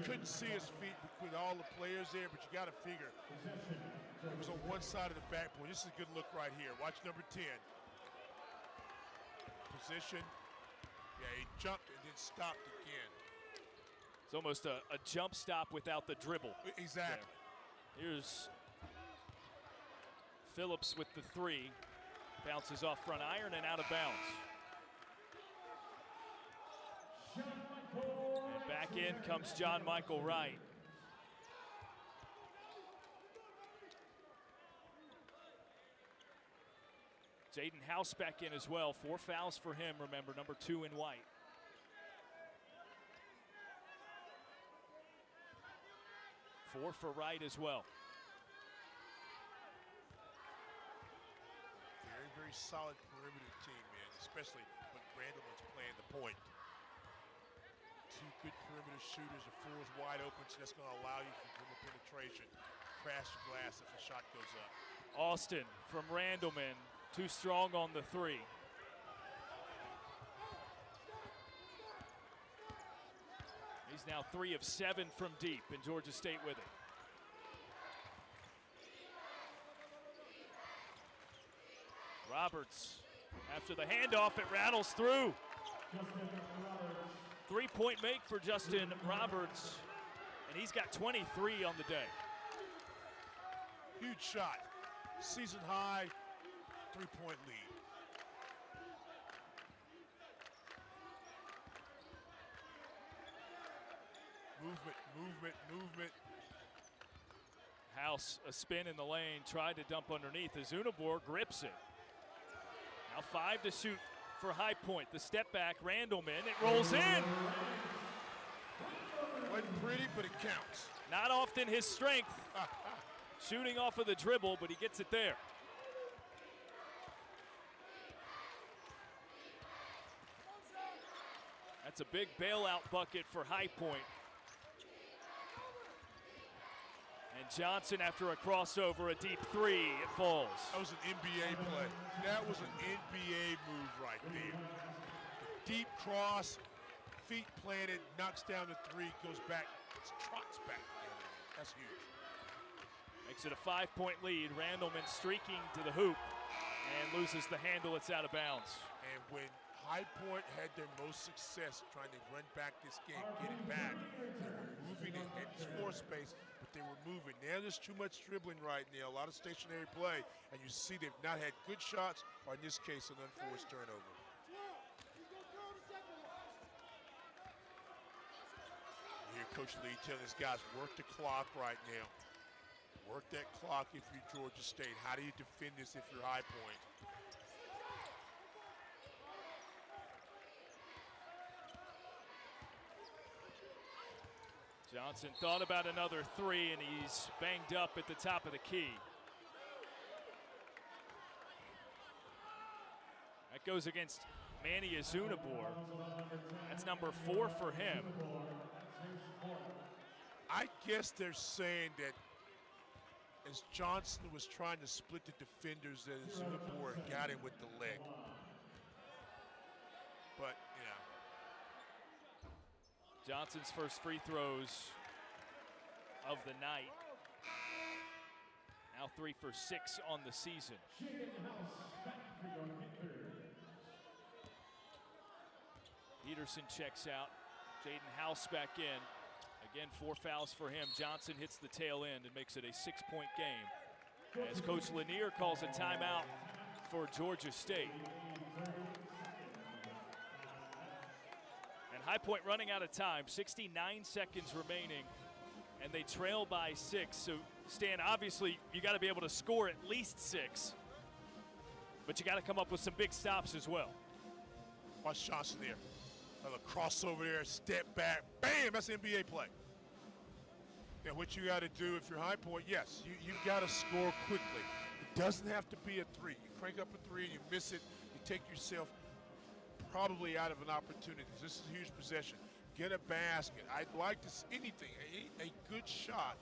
Couldn't see his feet with all the players there, but you got to figure. It was on one side of the backboard. This is a good look right here. Watch number 10. Position. Yeah, he jumped and then stopped again. It's almost a jump stop without the dribble. Exactly. There. Here's Phillips with the three. Bounces off front iron and out of bounds. And back in comes John Michael Wright. Jaden House back in as well. 4 fouls for him, remember, number 2 in white. Four for Wright as well. Very, very solid perimeter team, man, especially when Randleman's playing the point. 2 good perimeter shooters, the floor is wide open, so that's going to allow you for dribble penetration. Crash the glass if the shot goes up. Austin from Randleman, too strong on the three. He's now 3 of 7 from deep, and Georgia State with it. Roberts, after the handoff, it rattles through. 3-point make for Justin Roberts, and he's got 23 on the day. Huge shot. Season high, 3-point lead. Movement. House, a spin in the lane, tried to dump underneath. Azunabor grips it. Now 5 to shoot for High Point. The step back, Randleman, it rolls in. Wasn't pretty, but it counts. Not often his strength, shooting off of the dribble, but he gets it there. That's a big bailout bucket for High Point. And Johnson, after a crossover, a deep 3, it falls. That was an NBA play. That was an NBA move right there. Deep cross, feet planted, knocks down the 3, goes back, trots back. That's huge. Makes it a 5-point lead. Randleman streaking to the hoop and loses the handle. It's out of bounds. And when High Point had their most success trying to run back this game, get it back, they were moving it, had floor space, but they were moving. Now there's too much dribbling right now, a lot of stationary play, and you see they've not had good shots, or in this case, an unforced turnover. You hear Coach Lee telling his guys, work the clock right now. Work that clock if you're Georgia State. How do you defend this if you're High Point? Johnson thought about another 3, and he's banged up at the top of the key. That goes against Manny Azunabor. That's number 4 for him. I guess they're saying that as Johnson was trying to split the defenders, that Azunabor got him with the leg. But, Johnson's first free throws of the night. Now 3 for 6 on the season. Peterson checks out. Jaden House back in. Again, 4 fouls for him. Johnson hits the tail end and makes it a 6-point game, as Coach Lanier calls a timeout for Georgia State. High Point running out of time, 69 seconds remaining, and they trail by 6. So, Stan, obviously, you got to be able to score at least 6, but you got to come up with some big stops as well. watch Johnson there. Another crossover there, step back, bam, that's an NBA play. Now, what you got to do if you're High Point, yes, you've got to score quickly. It doesn't have to be a 3. You crank up a 3 and you miss it, you take yourself probably out of an opportunity. This is a huge possession. Get a basket. I'd like to see anything, a good shot.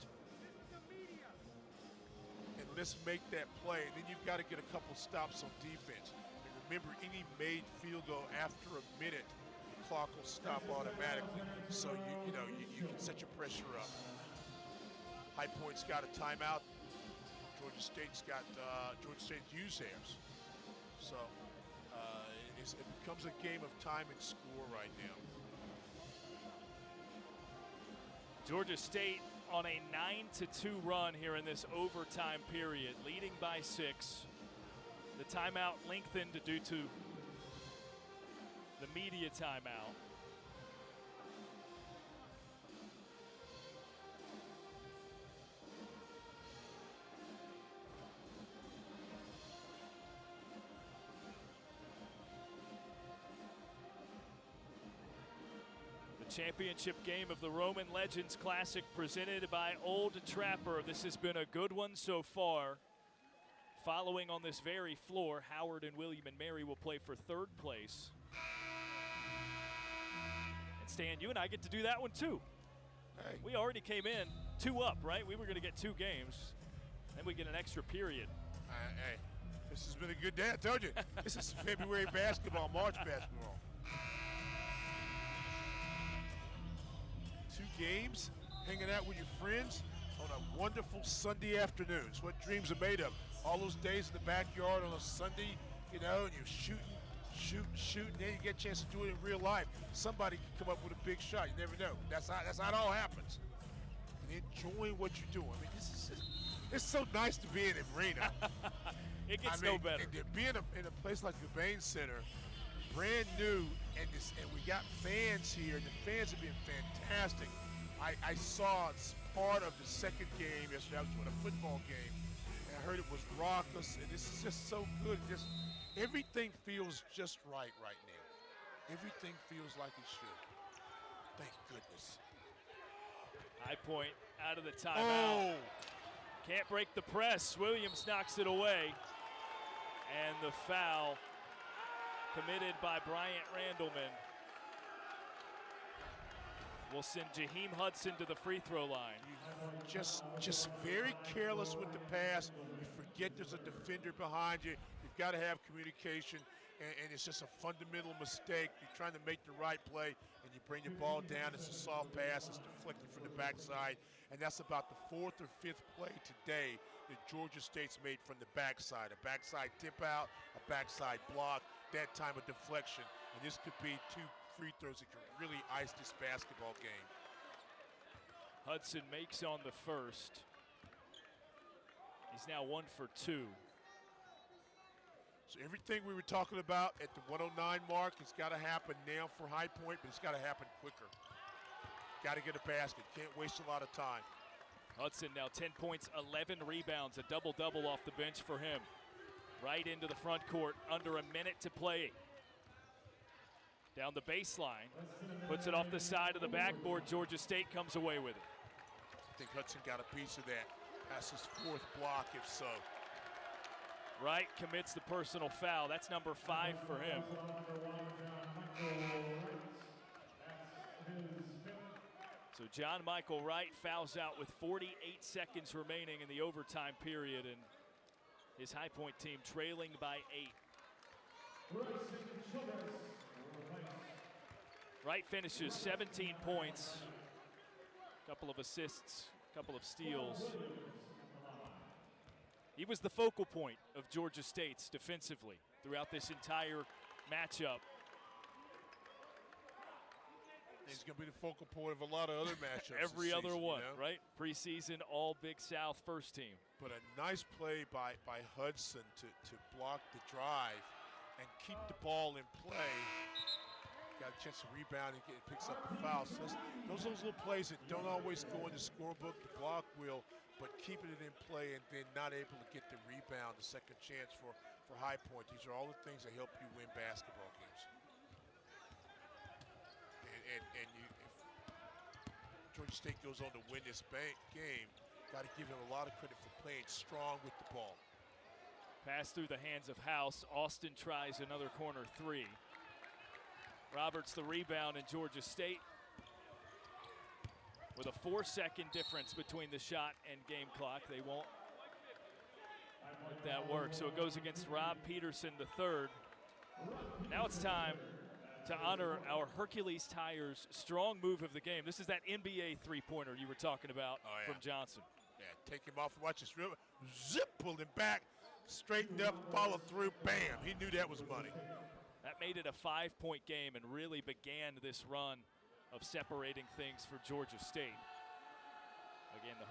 And let's make that play. And then you've got to get a couple stops on defense. And remember, any made field goal after a minute, the clock will stop automatically. So you can set your pressure up. High Point's got a timeout. Georgia State's got used theirs. So it becomes a game of time and score right now. Georgia State on a 9-2 run here in this overtime period, leading by 6. The timeout lengthened due to the media timeout. Championship game of the Roman Legends Classic presented by Old Trapper. This has been a good one so far. Following on this very floor, Howard and William and Mary will play for 3rd place. And Stan, you and I get to do that one too. Hey. We already came in 2 up, right? We were going to get 2 games. Then we get an extra period. Hey, this has been a good day. I told you. This is February basketball, March basketball. 2 games, hanging out with your friends on a wonderful Sunday afternoon. It's what dreams are made of. All those days in the backyard on a Sunday, you know, and you're shooting, then you get a chance to do it in real life. Somebody can come up with a big shot. You never know. That's how it all happens. And enjoying what you're doing. I mean, it's so nice to be in the arena. It gets no better. And being in a place like the Bain Center, brand new, and we got fans here, and the fans have been fantastic. I saw part of the second game yesterday. I was doing a football game, and I heard it was raucous, and this is just so good. Just everything feels just right now. Everything feels like it should. Thank goodness. High Point out of the timeout. Can't break the press. Williams knocks it away, and the foul committed by Bryant Randleman will send Jaheim Hudson to the free throw line. Just very careless with the pass. You forget there's a defender behind you. You've got to have communication, and it's just a fundamental mistake. You're trying to make the right play, and you bring the ball down. It's a soft pass. It's deflected from the backside, and that's about the 4th or 5th play today that Georgia State's made from the backside. A backside tip out, a backside block, that time of deflection. And this could be 2 free throws that can really ice this basketball game. Hudson makes on the first. He's now 1 for 2. So everything we were talking about at the 109 mark, it's got to happen now for High Point, but it's got to happen quicker. Got to get a basket. Can't waste a lot of time. Hudson now 10 points, 11 rebounds, a double-double off the bench for him. Right into the front court, under a minute to play. Down the baseline, puts it off the side of the backboard. Georgia State comes away with it. I think Hudson got a piece of that. That's his 4th block, if so. Wright commits the personal foul. That's number 5 for him. So John Michael Wright fouls out with 48 seconds remaining in the overtime period, and his High Point team trailing by 8. Wright finishes 17 points, a couple of assists, a couple of steals. He was the focal point of Georgia State's defensively throughout this entire matchup. He's going to be the focal point of a lot of other matchups. Every other season, one, you know? right? Preseason All Big South first team. But a nice play by Hudson to block the drive and keep the ball in play. Got a chance to rebound and picks up the foul. So those are those little plays that don't always go in the scorebook, the block wheel, but keeping it in play and then not able to get the rebound, the second chance for High Point. These are all the things that help you win basketball games. And if Georgia State goes on to win this game, got to give him a lot of credit for playing strong with the ball. Pass through the hands of House. Austin tries another corner 3. Roberts the rebound in Georgia State with a 4-second difference between the shot and game clock. They won't let that work. So it goes against Rob Peterson III. Now it's time to honor our Hercules Tires strong move of the game. This is that NBA three-pointer you were talking about from Johnson. Yeah, take him off and watch this. Zip, pulled him back, straightened up, followed through, bam. He knew that was money. That made it a 5-point game and really began this run of separating things for Georgia State.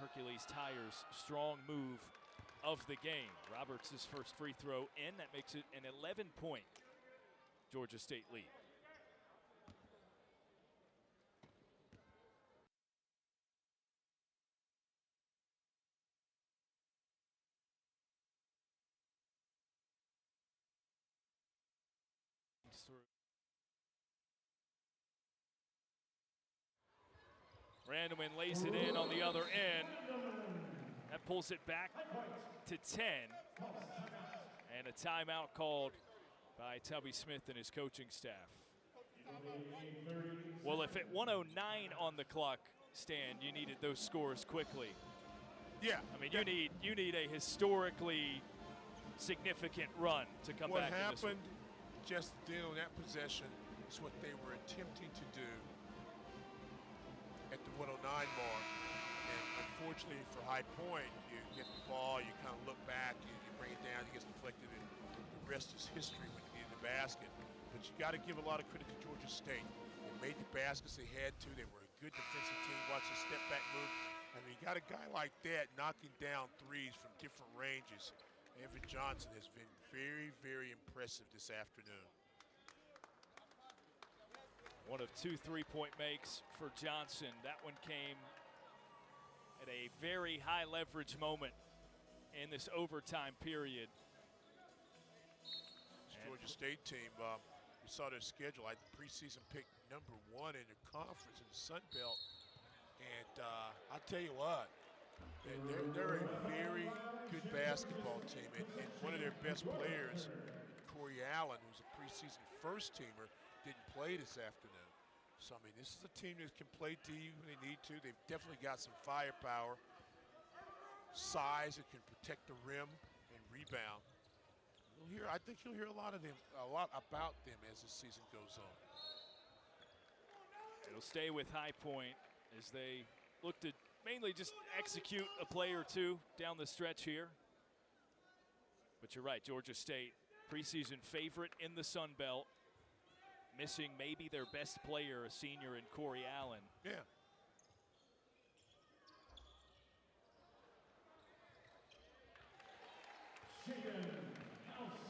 Hercules Tires' strong move of the game. Roberts' first free throw in. That makes it an 11-point Georgia State lead. Randleman lays it in on the other end. That pulls it back to 10. And a timeout called by Tubby Smith and his coaching staff. Well, if at 1:09 on the clock, Stan, you needed those scores quickly. Yeah. I mean, you need a historically significant run to come what back. What happened just then on that possession is what they were attempting to do at the 109 mark. And unfortunately for High Point, you get the ball, you kind of look back, you bring it down, it gets deflected, and the rest is history when you need the basket. But you got to give a lot of credit to Georgia State. They made the baskets they had to. They were a good defensive team. Watch the step back move. I mean, you got a guy like that knocking down threes from different ranges. Evan Johnson has been very, very impressive this afternoon. One of 2 3-point makes for Johnson. That one came at a very high leverage moment in this overtime period. This Georgia State team, we saw their schedule. I preseason picked #1 in the conference in the Sun Belt. And I'll tell you what, they're a very good basketball team. And one of their best players, Corey Allen, who's a preseason first-teamer, didn't play this afternoon. So, I mean, this is a team that can play D when they need to. They've definitely got some firepower, size that can protect the rim and rebound. I think you'll hear a lot about them as the season goes on. It'll stay with High Point as they look to mainly just execute a play or two down the stretch here. But you're right, Georgia State, preseason favorite in the Sun Belt, missing maybe their best player, a senior in Corey Allen. Yeah.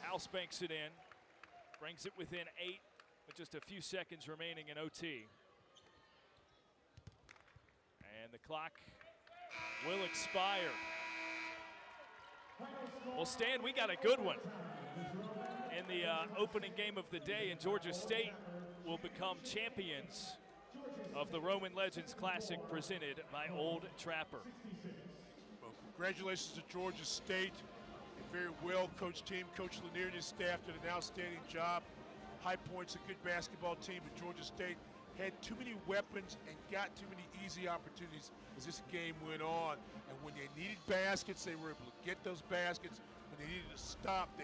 House banks it in, brings it within 8 with just a few seconds remaining in OT. And the clock will expire. Well, Stan, we got a good one in the opening game of the day, and Georgia State will become champions of the Roman Legends Classic presented by Old Trapper. Well, congratulations to Georgia State. A very well-coached team. Coach Lanier and his staff did an outstanding job. High Point's a good basketball team, but Georgia State had too many weapons and got too many easy opportunities as this game went on. And when they needed baskets, they were able to get those baskets. When they needed to stop, they